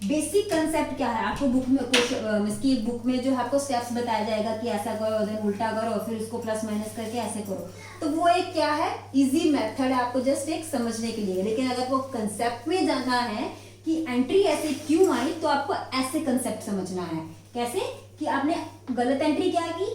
बेसिक कंसेप्ट क्या है। आपको बुक में कुछ इसकी बुक में जो है आपको स्टेप्स बताया जाएगा कि ऐसा करो, देन उल्टा करो, फिर इसको प्लस माइनस करके ऐसे करो। तो वो एक क्या है, इजी मेथड है आपको जस्ट एक समझने के लिए। लेकिन अगर वो कंसेप्ट में जाना है कि एंट्री ऐसे क्यों आई, तो आपको ऐसे कंसेप्ट समझना है। कैसे कि आपने गलत एंट्री क्या की,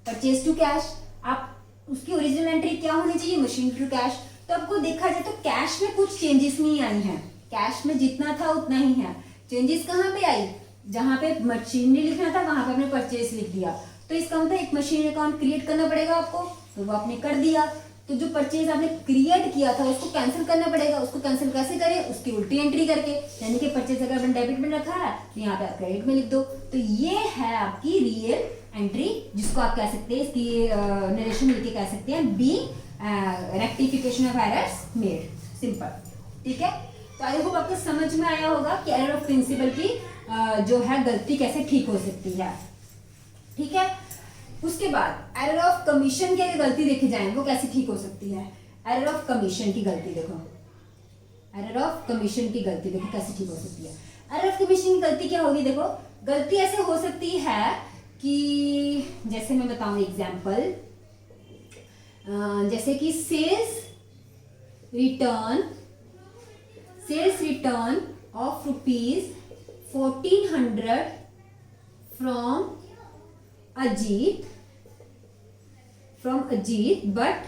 परचेज टू कैश, आप उसकी ओरिजिनल एंट्री क्या होनी चाहिए, मशीन टू कैश। तो आपको देखा जाए तो कैश में कुछ चेंजेस नहीं आई हैं, कैश में जितना था उतना ही है। चेंजेस कहाँ पे आई, जहां पे मशीनरी लिखना था वहां पे आपने परचेज लिख दिया, तो इसका मतलब एक मशीनरी अकाउंट क्रिएट करना पड़ेगा आपको, तो वो आपने कर दिया। तो जो परचेज आपने क्रिएट किया था उसको कैंसिल करना पड़ेगा, उसको कैंसिल कैसे करें, उसकी उल्टी एंट्री करके, यानी कि परचेज अगर आपने डेबिट में रखा है तो यहाँ पे क्रेडिट में लिख दो। तो ये है आपकी रियल एंट्री, जिसको आप कह सकते हैं, इसकी नरेशन मिलके कह सकते हैं be rectification of errors made, simple. ठीक है, तो आई होप आपको समझ में आया होगा कि एरर ऑफ प्रिंसिपल की जो है गलती कैसे ठीक हो सकती है। ठीक है, उसके बाद एरर ऑफ कमीशन की अगर गलती देखी जाए वो कैसे ठीक हो सकती है। एरर ऑफ कमीशन की गलती देखो, एरर ऑफ कमीशन की गलती देखो कैसे ठीक हो सकती है। एरर ऑफ कमीशन की गलती क्या होगी, देखो गलती ऐसे हो सकती है कि जैसे मैं बताऊं एग्जाम्पल, जैसे कि sales return of rupees 1400 from Ajit, but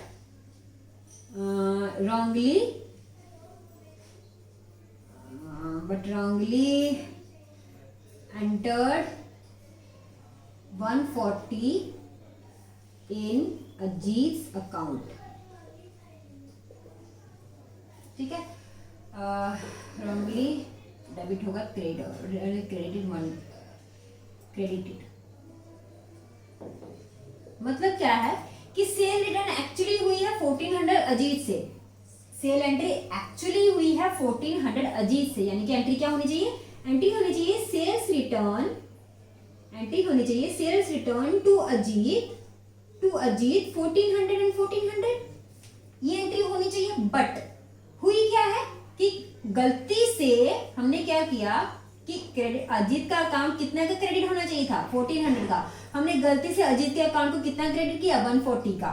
wrongly entered 140 in Ajit's account. ठीक है, रॉन्गली डेबिट होगा, क्रेडिटेड मतलब क्या है कि सेल रिटर्न एक्चुअली हुई है 1400 अजीत से, सेल एंट्री एक्चुअली हुई है 1400 अजीत से, यानी कि एंट्री क्या होनी चाहिए, एंट्री होनी चाहिए sales return to Ajit 1400 and 1400, ये एंट्री होनी चाहिए। बट हुई क्या है कि गलती से हमने क्या किया कि क्रेडिट, अजीत का अकाउंट कितना का क्रेडिट होना चाहिए था 1400 का, हमने गलती से अजीत के अकाउंट को कितना क्रेडिट किया 140 का।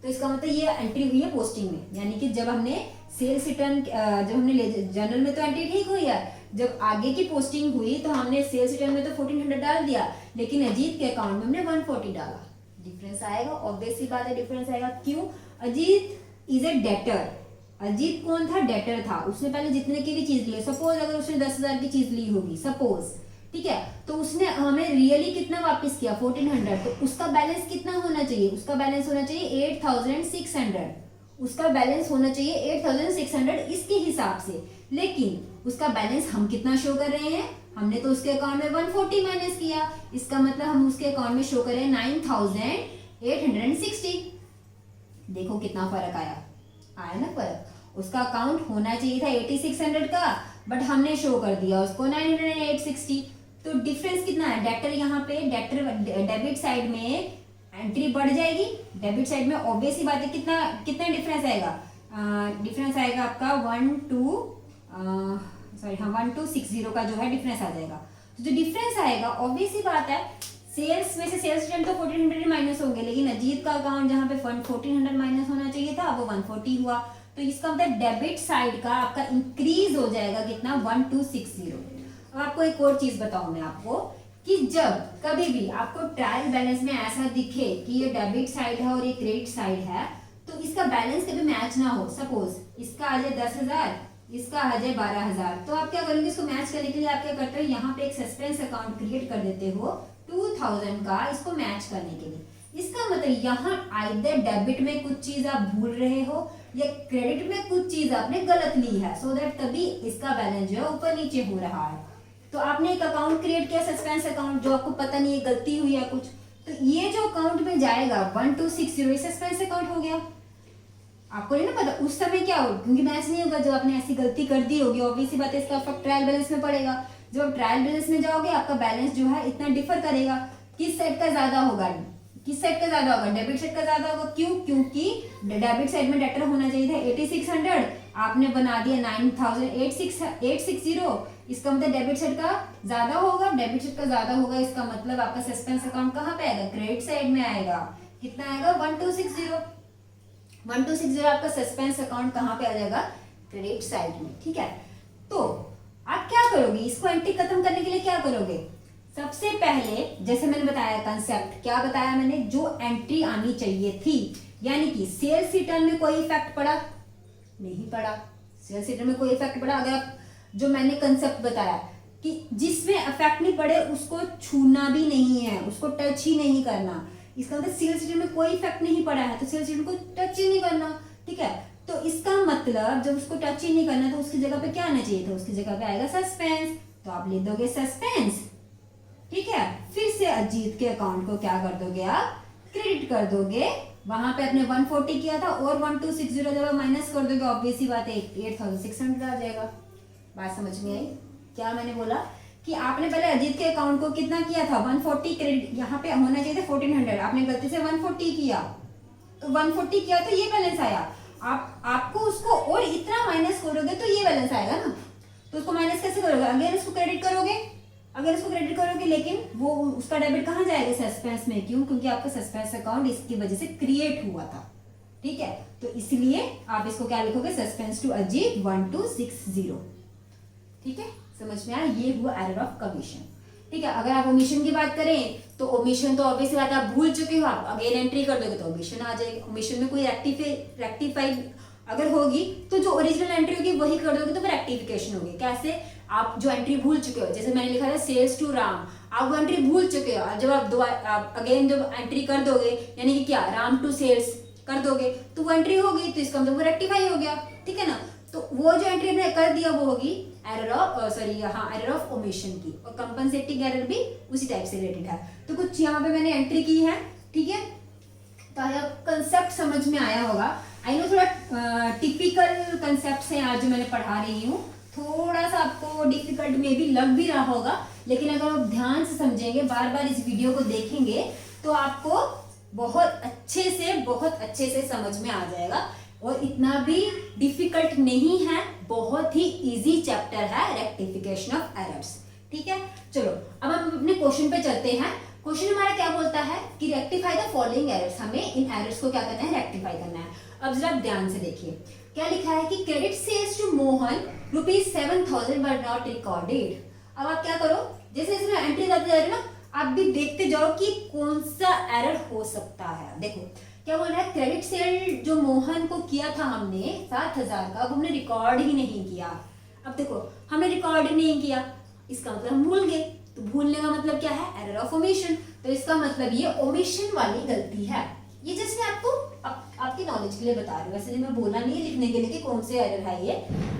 तो इसका मतलब ये एंट्री हुई है पोस्टिंग में, यानी कि जब हमने सेल्स रिटर्न, जब हमने जनरल में तो एंट्री ठीक हुई है, जब आगे की पोस्टिंग हुई तो हमने सेल्स रिटर्न में तो 1400 डाल दिया, लेकिन अजीत के अकाउंट में हमने 140 डाला। डिफरेंस आएगा, ऑब्वियसली बात है डिफरेंस आएगा। क्यों, Ajit is a debtor, Ajit कौन था, डेटर था, उसने पहले जितने की भी चीज ली, सपोज अगर उसने 10,000 की चीज ली होगी सपोज, ठीक है, तो उसने हमें रियली कितना वापस किया 1400, तो उसका बैलेंस कितना होना चाहिए, उसका बैलेंस होना चाहिए 8600, उसका बैलेंस होना चाहिए 8600 इसके हिसाब से। लेकिन उसका बैलेंस हम कितना शो कर रहे हैं, हमने तो उसके अकाउंट में 140 माइनस किया, इसका मतलब हम उसके अकाउंट में शो कर रहे हैं 9000 860। देखो कितना फर्क आया ना फर्क। उसका अकाउंट होना चाहिए था 8600 का, बट हमने शो कर दिया उसको 960। तो डिफरेंस कितना है? डेटर यहाँ पे डेबिट साइड में एंट्री बढ़ जाएगी, डेबिट साइड में ऑब्वियस ही बात है। कितना कितना डिफरेंस आएगा? डिफरेंस आएगा आपका 1260 का जो है डिफरेंस आ जाएगा। तो जो डिफरेंस आएगा ऑब्वियस ही बात है, सेल्स में से सेल्स रिटर्न तो 1400 माइनस होंगे, लेकिन अजीत का अकाउंट जहाँ पे फंड 1400 माइनस होना चाहिए था वो 140 हुआ। तो इसका मतलब डेबिट साइड का आपका इंक्रीज हो जाएगा कितना? 1260। अब आपको एक और चीज बताऊं मैं आपको कि जब कभी भी आपको ट्रायल बैलेंस में ऐसा दिखे कि ये डेबिट साइड है और ये क्रेडिट साइड है, तो इसका बैलेंस कभी मैच ना हो। सपोज इसका आ जाए 10,000, इसका आ जाए 12,000, तो आप क्या करोगे? इसको मैच करने के लिए आप क्या करते हो? यहाँ पे एक सस्पेंस अकाउंट क्रिएट कर देते हो 2000 का, इसको मैच करने के लिए। इसका मतलब यहाँ आइदर डेबिट में कुछ चीज आप भूल रहे हो या क्रेडिट में कुछ चीज आपने गलत ली है, सो दैट तभी इसका बैलेंस जो है ऊपर नीचे हो रहा है। तो आपने एक अकाउंट क्रिएट किया सस्पेंस अकाउंट, जो आपको पता नहीं है गलती हुई है कुछ, तो ये जो अकाउंट में जाएगा 1260 सस्पेंस अकाउंट हो गया। आपको नहीं ना पता उस समय क्या होगा, क्योंकि मैच नहीं होगा। जो आपने ऐसी गलती कर दी होगी ऑब्वियस सी बात है, इसका इफेक्ट ट्रायल बैलेंस में पड़ेगा। जब आप ट्रायल बैलेंस में जाओगे आपका बैलेंस जो है इतना डिफर करेगा। किस सेट का ज्यादा होगा? किस सेट का ज्यादा होगा? डेबिट सेट का ज्यादा होगा। क्यों? क्योंकि डेबिट साइड में डेटर होना चाहिए था 8600, आपने बना दिया 9860। इसका मतलब डेबिट साइड का ज्यादा होगा, डेबिट साइड का ज्यादा होगा, इसका मतलब आपका सस्पेंस अकाउंट कहाँ पे आएगा? क्रेडिट साइड में आएगा। कितना आएगा? 1260 आपका सस्पेंस अकाउंट कहाँ पे आ जाएगा? क्रेडिट साइड में। ठीक है, तो आप क्या करोगे? इसको एंट्री खत्म करने के लिए क्या करोगे? सबसे पहले जैसे मैंने बताया कंसेप्ट, क्या बताया मैंने? जो एंट्री आनी चाहिए थी, यानी कि सेल्स रिटर्न में कोई इफेक्ट पड़ा? नहीं पड़ा। सेल्स रिटर्न में कोई इफेक्ट पड़ा? अगर आप जो मैंने कंसेप्ट बताया कि जिसमें इफेक्ट नहीं पड़े उसको छूना भी नहीं है, उसको टच ही नहीं करना। इसका मतलब सेल्स रिटर्न में कोई इफेक्ट नहीं पड़ा है तो सेल्स रिटर्न को टच ही नहीं करना। ठीक है, तो इसका मतलब जब उसको टच ही नहीं करना तो उसकी जगह पे क्या आना चाहिए था? उसकी जगह पे आएगा सस्पेंस, तो आप ले दोगे सस्पेंस। ठीक है, फिर से अजीत के अकाउंट को क्या कर दोगे? आप क्रेडिट कर दोगे। वहां पे आपने 140 किया था और 1260 जब आप माइनस कर दोगे ऑब्वियस ही बात है 8600 आ जाएगा। बात समझ में आई? क्या मैंने बोला कि आपने पहले अजीत के अकाउंट को कितना किया था? 140 क्रेडिट, यहाँ पे होना चाहिए था 1400, आपने गलती से 140 किया, तो 140 किया तो ये बैलेंस आया। आपको उसको और इतना माइनस करोगे तो ये बैलेंस आएगा ना। तो उसको माइनस कैसे करोगे? अगर इसको क्रेडिट करोगे, लेकिन वो उसका डेबिट कहाँ जाएगा? सस्पेंस में। क्यों? क्योंकि आपका सस्पेंस अकाउंट इसकी वजह से क्रिएट हुआ था। ठीक है, तो इसलिए आप इसको क्या लिखोगे? Suspense to Ajit 1260। ठीक है, समझ में आया? ये हुआ एरर ऑफ कमीशन। ठीक है, अगर आप ओमिशन की बात करें तो ओमिशन तो ऑब्वियस बात आप भूल चुके हो, आप अगेन एंट्री कर दोगे तो ओमिशन आ जाएगी। ओमिशन में कोई रेक्टिफाई अगर होगी तो जो ओरिजिनल एंट्री होगी वही कर दोगे तो फिर रेक्टिफिकेशन होगी। कैसे? आप जो एंट्री भूल चुके हो, जैसे मैंने लिखा था सेल्स टू राम, आप वो एंट्री भूल चुके हो, जब आप अगेन जब एंट्री कर दोगे यानी कि क्या राम टू सेल्स कर दोगे तो वो एंट्री होगी, तो इसका मतलब वो रेक्टिफाई हो गया। ठीक है ना, तो वो जो एंट्री हमने कर दिया वो होगी एरर ऑफ ओमिशन की, और कंपनसेटिंग एरर भी उसी टाइप से रिलेटेड है। तो कुछ यहाँ पे मैंने एंट्री की है। ठीक है, तो कंसेप्ट समझ में आया होगा। आई नो थोड़ा टिपिकल कंसेप्ट हैं आज जो मैंने पढ़ा रही हूँ, थोड़ा सा आपको डिफिकल्ट में भी लग भी रहा होगा, लेकिन अगर आप ध्यान से समझेंगे, बार बार इस वीडियो को देखेंगे तो आपको बहुत अच्छे से समझ में आ जाएगा। और इतना भी डिफिकल्ट नहीं है, बहुत ही इजी चैप्टर है रेक्टिफिकेशन ऑफ एरर्स। ठीक है, चलो अब हम अपने क्वेश्चन पे चलते हैं। क्वेश्चन हमारा क्या बोलता है कि रेक्टिफाई द फॉलोइंग एरर्स, हमें इन एरर्स को क्या करना है? रेक्टिफाई करना है। अब जरा ध्यान से देखिए क्या लिखा है कि credit sales to Mohan ₹7,000 were not recorded. अब आप क्या करो, जैसे इसमें एंट्री करते जा रहे हो ना, आप भी देखते जाओ कि कौन सा एरर हो सकता है। देखो क्या बोल रहा है, क्रेडिट सेल जो मोहन को किया था हमने 7,000 का, वो हमने रिकॉर्ड ही नहीं किया। अब देखो हमने रिकॉर्ड ही नहीं किया, इसका मतलब हम भूल गए, तो भूलने का मतलब क्या है? Error of omission. तो इसका मतलब ये ओमिशन वाली गलती है। ये जस्ट मैं आपको आपकी नॉलेज के लिए बता रही हूँ, वैसे मैं बोला नहीं है लिखने के लिए कि कौन से एरर है ये,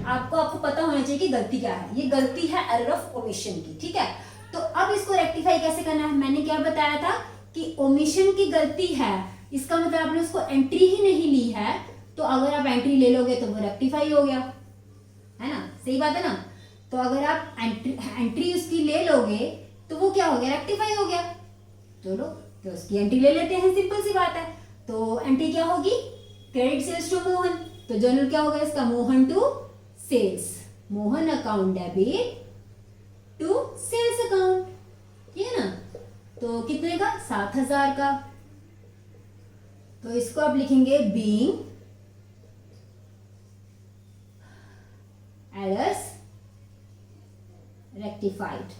आपको पता होना चाहिए कि गलती क्या है। ये गलती है एरर ऑफ ओमिशन की। ठीक है, तो अब इसको रेक्टिफाई कैसे करना है? मैंने क्या बताया था कि ओमिशन की गलती है इसका मतलब आपने उसको एंट्री ही नहीं ली है, तो अगर आप एंट्री ले लोगे तो वो रेक्टिफाई हो गया, है ना, सही बात है ना। तो अगर आप एंट्री उसकी ले लोगे तो वो क्या हो गया, रेक्टिफाई हो गया। चलो तो उसकी एंट्री ले लेते हैं, सिंपल सी बात है। तो एंट्री क्या होगी, क्रेडिट सेल्स टू मोहन, तो जर्नल क्या होगा इसका, Mohan to sales, Mohan account debit to sales account, ठीक है ना। तो कितने का, 7,000 का। तो इसको आप लिखेंगे बीइंग एरर्स रेक्टिफाइड,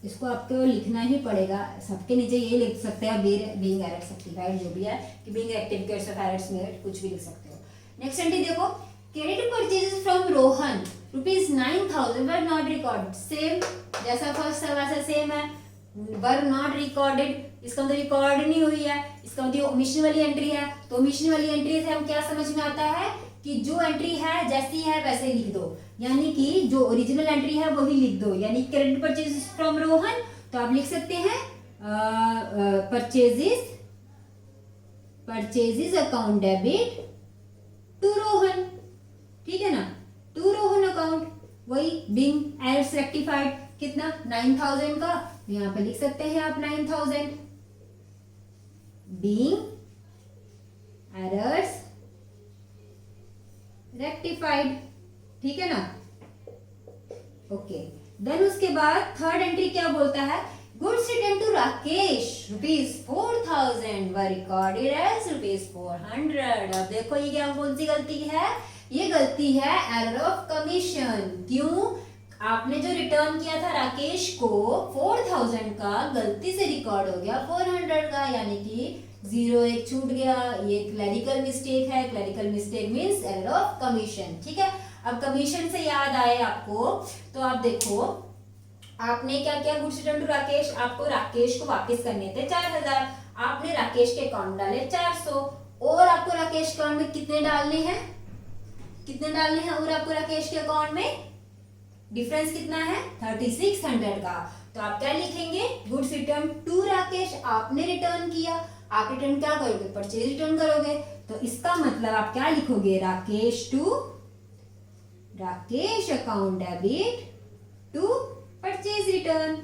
इसको आपको लिखना ही पड़ेगा, सबके नीचे ये लिख सकते हैं बीइंग एरर्स रेक्टिफाइड, जो भी है कि बीइंग रेक्टिफिकेट्स ऑफ एरर्स में कुछ भी लिख सकते हो। नेक्स्ट एंट्री देखो, credit purchases from Rohan ₹9,000 were not recorded, same जैसा फर्स्ट था वैसा सेम है, वर नॉट रिकॉर्डेड, इसका मतलब रिकॉर्ड नहीं हुई है, इसका मतलब ओमिशन वाली एंट्री है। तो ओमिशन वाली एंट्री से हम क्या समझ में आता है कि जो एंट्री है जैसी है वैसे लिख दो, यानी कि जो ओरिजिनल एंट्री है वही लिख दो, यानी क्रेडिट परचेजेस फ्रॉम रोहन, तो आप लिख सकते हैं purchases account debit to Rohan, ठीक है ना, टू रोहन अकाउंट, वही बीइंग एरर्स रेक्टिफाइड, कितना 9,000 का, यहां पे लिख सकते हैं आप 9,000 बीइंग एरर्स रेक्टिफाइड, ठीक है ना, ओके। देन उसके बाद थर्ड एंट्री क्या बोलता है, goods return to Rakesh ₹4,000 were recorded as ₹400। अब देखो ये क्या, कौन सी गलती है, ये गलती है एरर ऑफ कमीशन। क्यों, आपने जो रिटर्न किया था राकेश को 4,000 का, गलती से रिकॉर्ड हो गया 400 का, यानी कि 0 एक छूट गया, ये क्लरिकल मिस्टेक है, clerical mistake means error of commission, ठीक है। अब कमीशन से याद आए आपको, तो आप देखो आपने क्या किया, गुड्स रिटर्न टू राकेश, आपको राकेश को वापस करने थे 4,000, आपने राकेश के अकाउंट डाले 400, और आपको राकेश के अकाउंट में कितने डालने हैं, और आपको राकेश के अकाउंट में डिफरेंस कितना है, 3600 का। तो आप क्या लिखेंगे, गुड्स रिटर्न टू राकेश, आपने रिटर्न किया, आप रिटर्न क्या करोगे, परचेज रिटर्न करोगे, तो इसका मतलब आप क्या लिखोगे, Rakesh account debit to purchase return,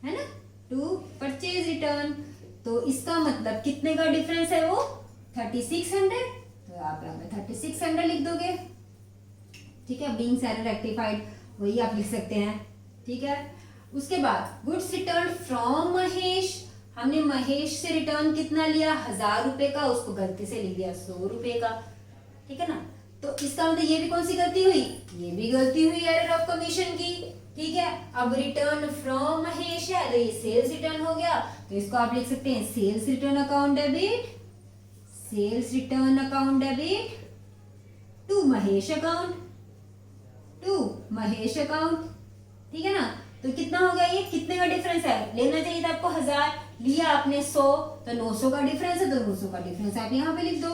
है ना, टू परचेज रिटर्न। तो इसका मतलब कितने का डिफरेंस है वो, 3600, तो आप यहाँ पे 3600 लिख दोगे, ठीक है। बीइंग एरर रेक्टिफाइड वही आप लिख सकते हैं, ठीक है। उसके बाद गुड्स रिटर्न फ्रॉम महेश, हमने महेश से रिटर्न कितना लिया, 1,000 रुपए का, उसको गलती से लिख दिया 100 रुपए का, ठीक है ना। तो इसका मतलब ये भी कौन सी गलती हुई, ये भी गलती हुई एरर ऑफ कमीशन की, ठीक है। अब रिटर्न फ्रॉम महेश है तो ये सेल्स रिटर्न हो गया, तो इसको आप लिख सकते हैं sales return account debit to Mahesh account, ठीक है ना। तो कितना हो गया, ये कितने का डिफरेंस है, लेना चाहिए था आपको 1,000, लिया आपने 100, तो 900 का डिफरेंस है, तो 900 का डिफरेंस आप यहाँ पे लिख दो,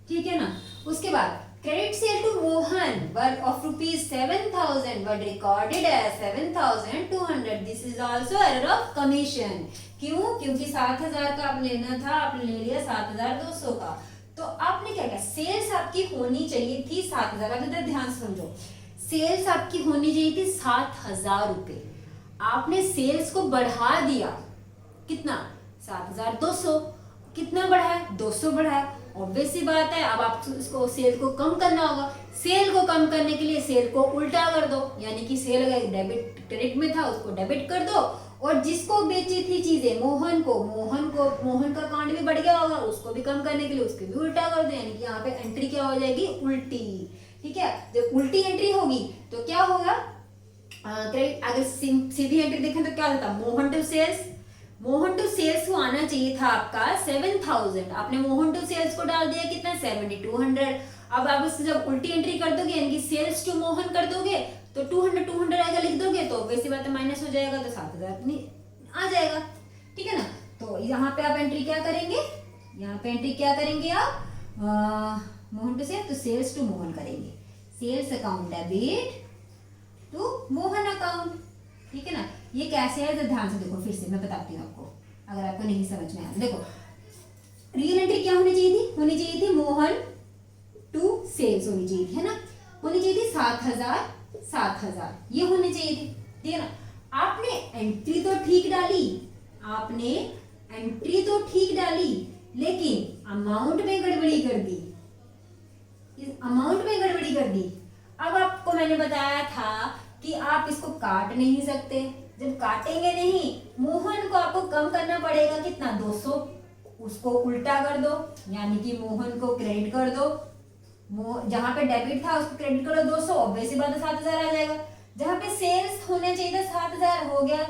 ठीक है ना। उसके बाद credit sale to Mohan were of ₹7,000 were recorded as 7,200, this is also error of commission. क्यों, क्योंकि 7,000 का आप लेना था, आपने ले लिया 7,200 का, तो आपने क्या किया, सेल्स आपकी होनी चाहिए थी 7,000, अब इधर ध्यान से समझो, सेल्स आपकी होनी चाहिए थी 7,000 रुपए, आपने सेल्स को बढ़ा दिया, कितना, 7,200, कितना बढ़ाया, 200 बढ़ाया, ऑब्वियस सी बात है। अब आप इसको सेल को कम करना होगा, सेल को कम करने के लिए सेल को उल्टा कर दो, यानी कि सेल अगर डेबिट क्रेडिट में था उसको डेबिट कर दो, और जिसको बेची थी चीजें मोहन का अकाउंट भी बढ़ गया होगा, उसको भी कम करने के लिए उसको भी उल्टा कर दो, यानी कि यहाँ पे एंट्री क्या हो जाएगी, उल्टी, ठीक है। जब उल्टी एंट्री होगी तो क्या होगा, अगर सीधी एंट्री देखें तो क्या होता, मोहन टू सेल्स को आना चाहिए था आपका 7,000, आपने मोहन टू सेल्स को डाल दिया कितना, 7,200। अब आप उससे जब उल्टी एंट्री कर दोगे, यानी कि सेल्स टू मोहन कर दोगे, तो 200 आएगा, लिख दोगे तो वैसी बात है, माइनस हो जाएगा, तो 7,000 आ जाएगा, ठीक है ना। तो यहाँ पे आप एंट्री क्या करेंगे, आप मोहन टू सेल्स, तो सेल्स टू मोहन करेंगे, sales account debit to Mohan account, ठीक है ना। ये कैसे है, तो ध्यान से देखो, फिर से मैं बताती हूँ आपको अगर आपको नहीं समझ में आया। देखो रियल एंट्री क्या होनी चाहिए थी, होनी चाहिए थी मोहन टू सेल्स होनी चाहिए थी, है ना, होनी चाहिए थी 7,000 ये होनी चाहिए थी, ठीक है ना। आपने एंट्री तो ठीक डाली, आपने एंट्री तो ठीक डाली, लेकिन अमाउंट में गड़बड़ी कर दी, इस अमाउंट में गड़बड़ी कर दी। अब आपको मैंने बताया था कि आप इसको काट नहीं सकते, जब काटेंगे नहीं, मोहन को आपको कम करना पड़ेगा कितना, 200, उसको उल्टा कर दो, यानी कि मोहन को क्रेडिट कर दो, जहां पे डेबिट था उसको क्रेडिट करो 200, ऑब्वियसली बात है 7,000 आ जाएगा। जहां पे सेल्स होने चाहिए था 7,000 हो गया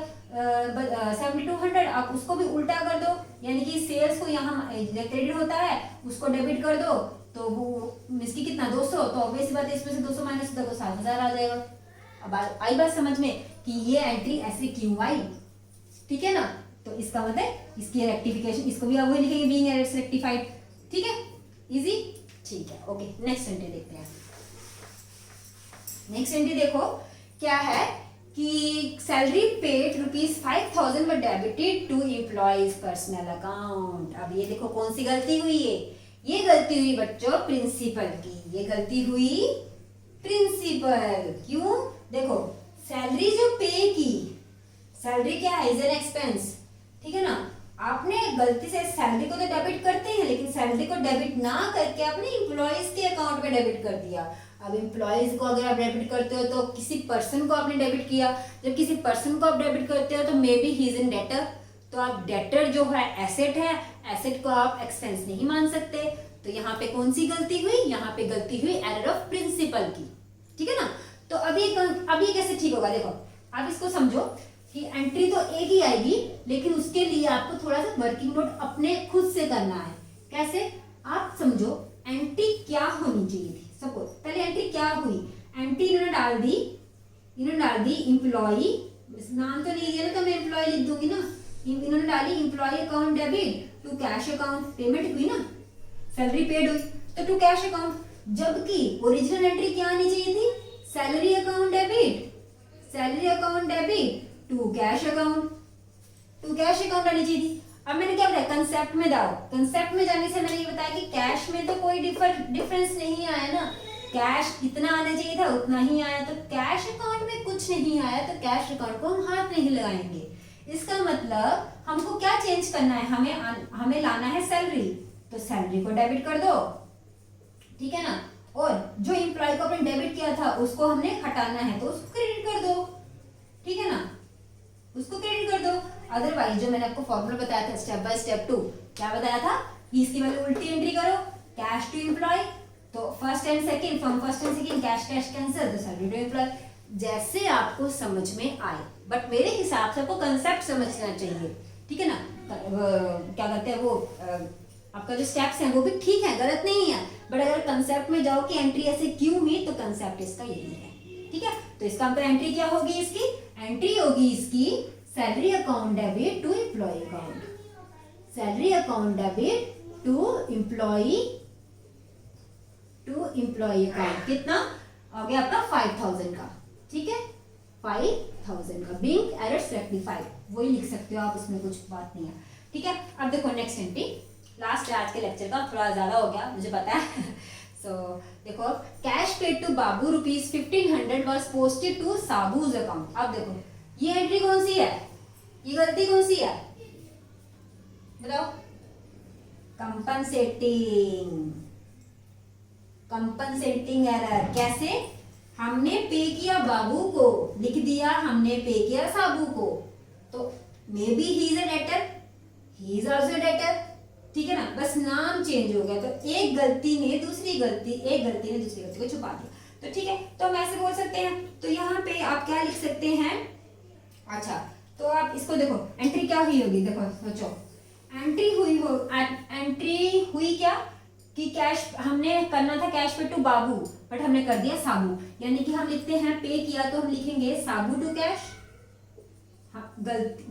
7,200, आप उसको भी उल्टा कर दो, यानी कि सेल्स को यहाँ क्रेडिट होता है उसको डेबिट कर दो, तो वो इसकी कितना 200, तो ऑब्वियसली बात है इसमें से 200 माइनस कर दो 7,000 आ जाएगा। अब आई बात समझ में कि ये एंट्री ऐसे क्यों आई, ठीक है ना। तो इसका मतलब इसकी रेक्टिफिकेशन, इसको भी आप वही लिखेंगे बीइंग एरर्स रेक्टिफाइड, ठीक है, इजी, ठीक है, ओके। नेक्स्ट एंट्री देखते हैं। नेक्स्ट एंट्री देखो क्या है कि salary paid ₹5,000 but debited to employees personal account. अब ये देखो कौन सी गलती हुई है, ये गलती हुई बच्चों प्रिंसिपल की, ये गलती हुई प्रिंसिपल। क्यों, देखो सैलरी जो पे की, सैलरी क्या है, इज एन एक्सपेंस, ठीक है ना। आपने गलती से सैलरी को तो डेबिट करते हैं, लेकिन सैलरी को डेबिट ना करके आपने एम्प्लॉयज के अकाउंट में डेबिट कर दिया। अब एम्प्लॉयज को अगर आप डेबिट करते हो तो किसी पर्सन को आपने डेबिट किया, जब किसी पर्सन को आप डेबिट करते हो तो may be he is in debtor, तो आप डेटर जो है एसेट है, एसेट को आप एक्सपेंस नहीं मान सकते। तो यहाँ पे कौन सी गलती हुई, यहाँ पे गलती हुई एरर ऑफ प्रिंसिपल की, ठीक है ना। तो अब ये कैसे ठीक होगा, देखो आप इसको समझो कि एंट्री तो एक ही आएगी, लेकिन उसके लिए आपको थोड़ा सा वर्किंग नोट अपने खुद से करना है। कैसे, आप समझो एंट्री क्या होनी चाहिए थी। सपोज पहले एंट्री क्या हुई, एंट्री इन्होंने डाल दी एम्प्लॉई, नाम तो नहीं दिया ना तो मैं एम्प्लॉय लिख दूंगी ना, इन्होंने डाली employee account debit to cash account, payment हुई ना, सैलरी पेड हुई तो टू कैश अकाउंट, जबकि ओरिजिनल एंट्री क्या आनी चाहिए थी, salary account debit to cash account आनी चाहिए थी। अब मैंने क्या बताया, कंसेप्ट में जाओ, कंसेप्ट में जाने से मैंने ये बताया कि कैश में तो कोई डिफरेंस नहीं आया ना, कैश इतना आना चाहिए था उतना ही आया, तो कैश अकाउंट में कुछ नहीं आया तो कैश अकाउंट को हम हाथ नहीं लगाएंगे। इसका मतलब हमको क्या चेंज करना है, हमें लाना है सैलरी, तो सैलरी को डेबिट कर दो, ठीक है ना, और जो एम्प्लॉय को आपने डेबिट किया था उसको हमने हटाना है तो उसको क्रेडिट कर दो, ठीक है ना, उसको क्रेडिट कर दो। अदरवाइज जो मैंने आपको फॉर्मूला बताया था स्टेप बाय स्टेप 2, क्या बताया था कि इसकी वाली उल्टी एंट्री करो, कैश टू एम्प्लॉय, तो first and second, from first and second cash cancel, तो सैलरी टू एम्प्लॉय, जैसे आपको समझ में आए, बट मेरे हिसाब से आपको कंसेप्ट समझना चाहिए, ठीक है ना। क्या कहते हैं वो आपका जो स्टेप्स हैं वो भी ठीक है, गलत नहीं है, बट अगर कंसेप्ट में जाओ कि एंट्री ऐसे क्यों हुई, तो कंसेप्ट इसका यही है, ठीक है। तो इसका मतलब एंट्री क्या होगी, इसकी एंट्री होगी इसकी salary account debit to employee account, salary account debit to employee account, कितना हो गया आपका 5,000 का, ठीक है, 5,000 का बीइंग एरर्स रेक्टिफाइड, वही लिख सकते हो आप, इसमें कुछ बात नहीं है, ठीक है। अब देखो नेक्स्ट एंट्री, लास्ट है आज के लेक्चर का, थोड़ा ज्यादा हो गया मुझे पता है। सो देखो cash paid to Babu ₹1,500 was posted to Sabu's account. अब देखो ये एंट्री कौन सी है, ये गलती कौन सी है बताओ, कंपनसेटिंग एरर। कैसे, हमने पे किया बाबू को, लिख दिया हमने पे किया साबू को, तो may be he is a debtor, he is also debtor, ठीक है ना, बस नाम चेंज हो गया, तो एक गलती ने दूसरी गलती को छुपा दिया, तो ठीक है, तो हम ऐसे बोल सकते हैं। तो यहाँ पे आप क्या लिख सकते हैं, अच्छा तो आप इसको देखो एंट्री क्या हुई होगी, देखो सोचो एंट्री हुई क्या कि कैश हमने करना था कैश पे टू बाबू, बट हमने कर दिया साबू, यानी कि हम लिखते हैं पे किया तो हम लिखेंगे साबू टू कैश,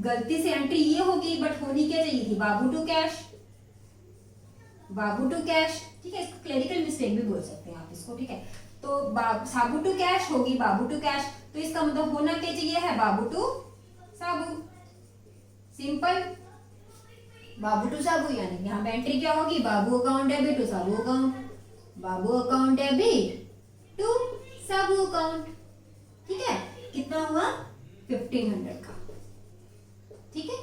गलती से एंट्री ये होगी बट होनी क्या चाहिए थी बाबू टू कैश, ठीक है, इसको क्लेरिकल मिस्टेक भी बोल सकते हैं आप इसको, ठीक है। तो साबू टू कैश होगी बाबू टू कैश, तो इसका मतलब होना क्या चाहिए है Babu to Sabu, simple. Babu to Sabu यानी यहाँ पे एंट्री क्या होगी, Babu account debit to Sabu account, Babu account debit to Sabu account. ठीक है, कितना हुआ 1500 का। ठीक है,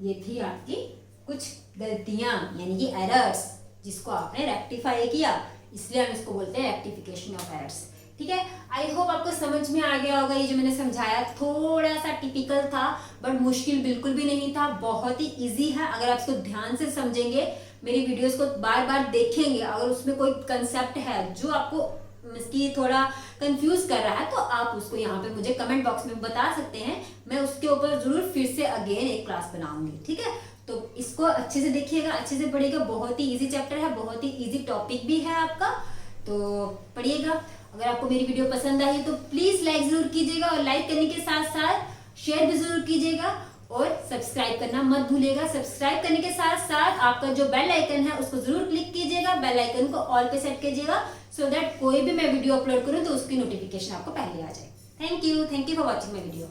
ये थी आपकी कुछ गलतियां यानी कि एरर्स जिसको आपने रेक्टिफाई किया, इसलिए हम इसको बोलते हैं रेक्टिफिकेशन ऑफ एरर्स। ठीक है, आई होप आपको समझ में आ गया होगा। ये जो मैंने समझाया थोड़ा सा टिपिकल था बट मुश्किल बिल्कुल भी नहीं था, बहुत ही इजी है। अगर आप इसको ध्यान से समझेंगे, मेरी वीडियोस को बार बार देखेंगे, अगर उसमें कोई कंसेप्ट है जो आपको इसकी थोड़ा कंफ्यूज कर रहा है तो आप उसको यहाँ पे मुझे कमेंट बॉक्स में बता सकते हैं, मैं उसके ऊपर जरूर फिर से अगेन एक क्लास बनाऊंगी। ठीक है, तो इसको अच्छे से देखिएगा, अच्छे से पढ़िएगा, बहुत ही इजी चैप्टर है, बहुत ही इजी टॉपिक भी है आपका, तो पढ़िएगा। अगर आपको मेरी वीडियो पसंद आई तो प्लीज लाइक जरूर कीजिएगा और लाइक करने के साथ साथ शेयर भी जरूर कीजिएगा और सब्सक्राइब करना मत भूलिएगा। सब्सक्राइब करने के साथ साथ आपका जो बेल आइकन है उसको जरूर क्लिक कीजिएगा, बेल आइकन को ऑल पे सेट कीजिएगा सो दैट कोई भी मैं वीडियो अपलोड करूं तो उसकी नोटिफिकेशन आपको पहले आ जाए। Thank you for watching my video.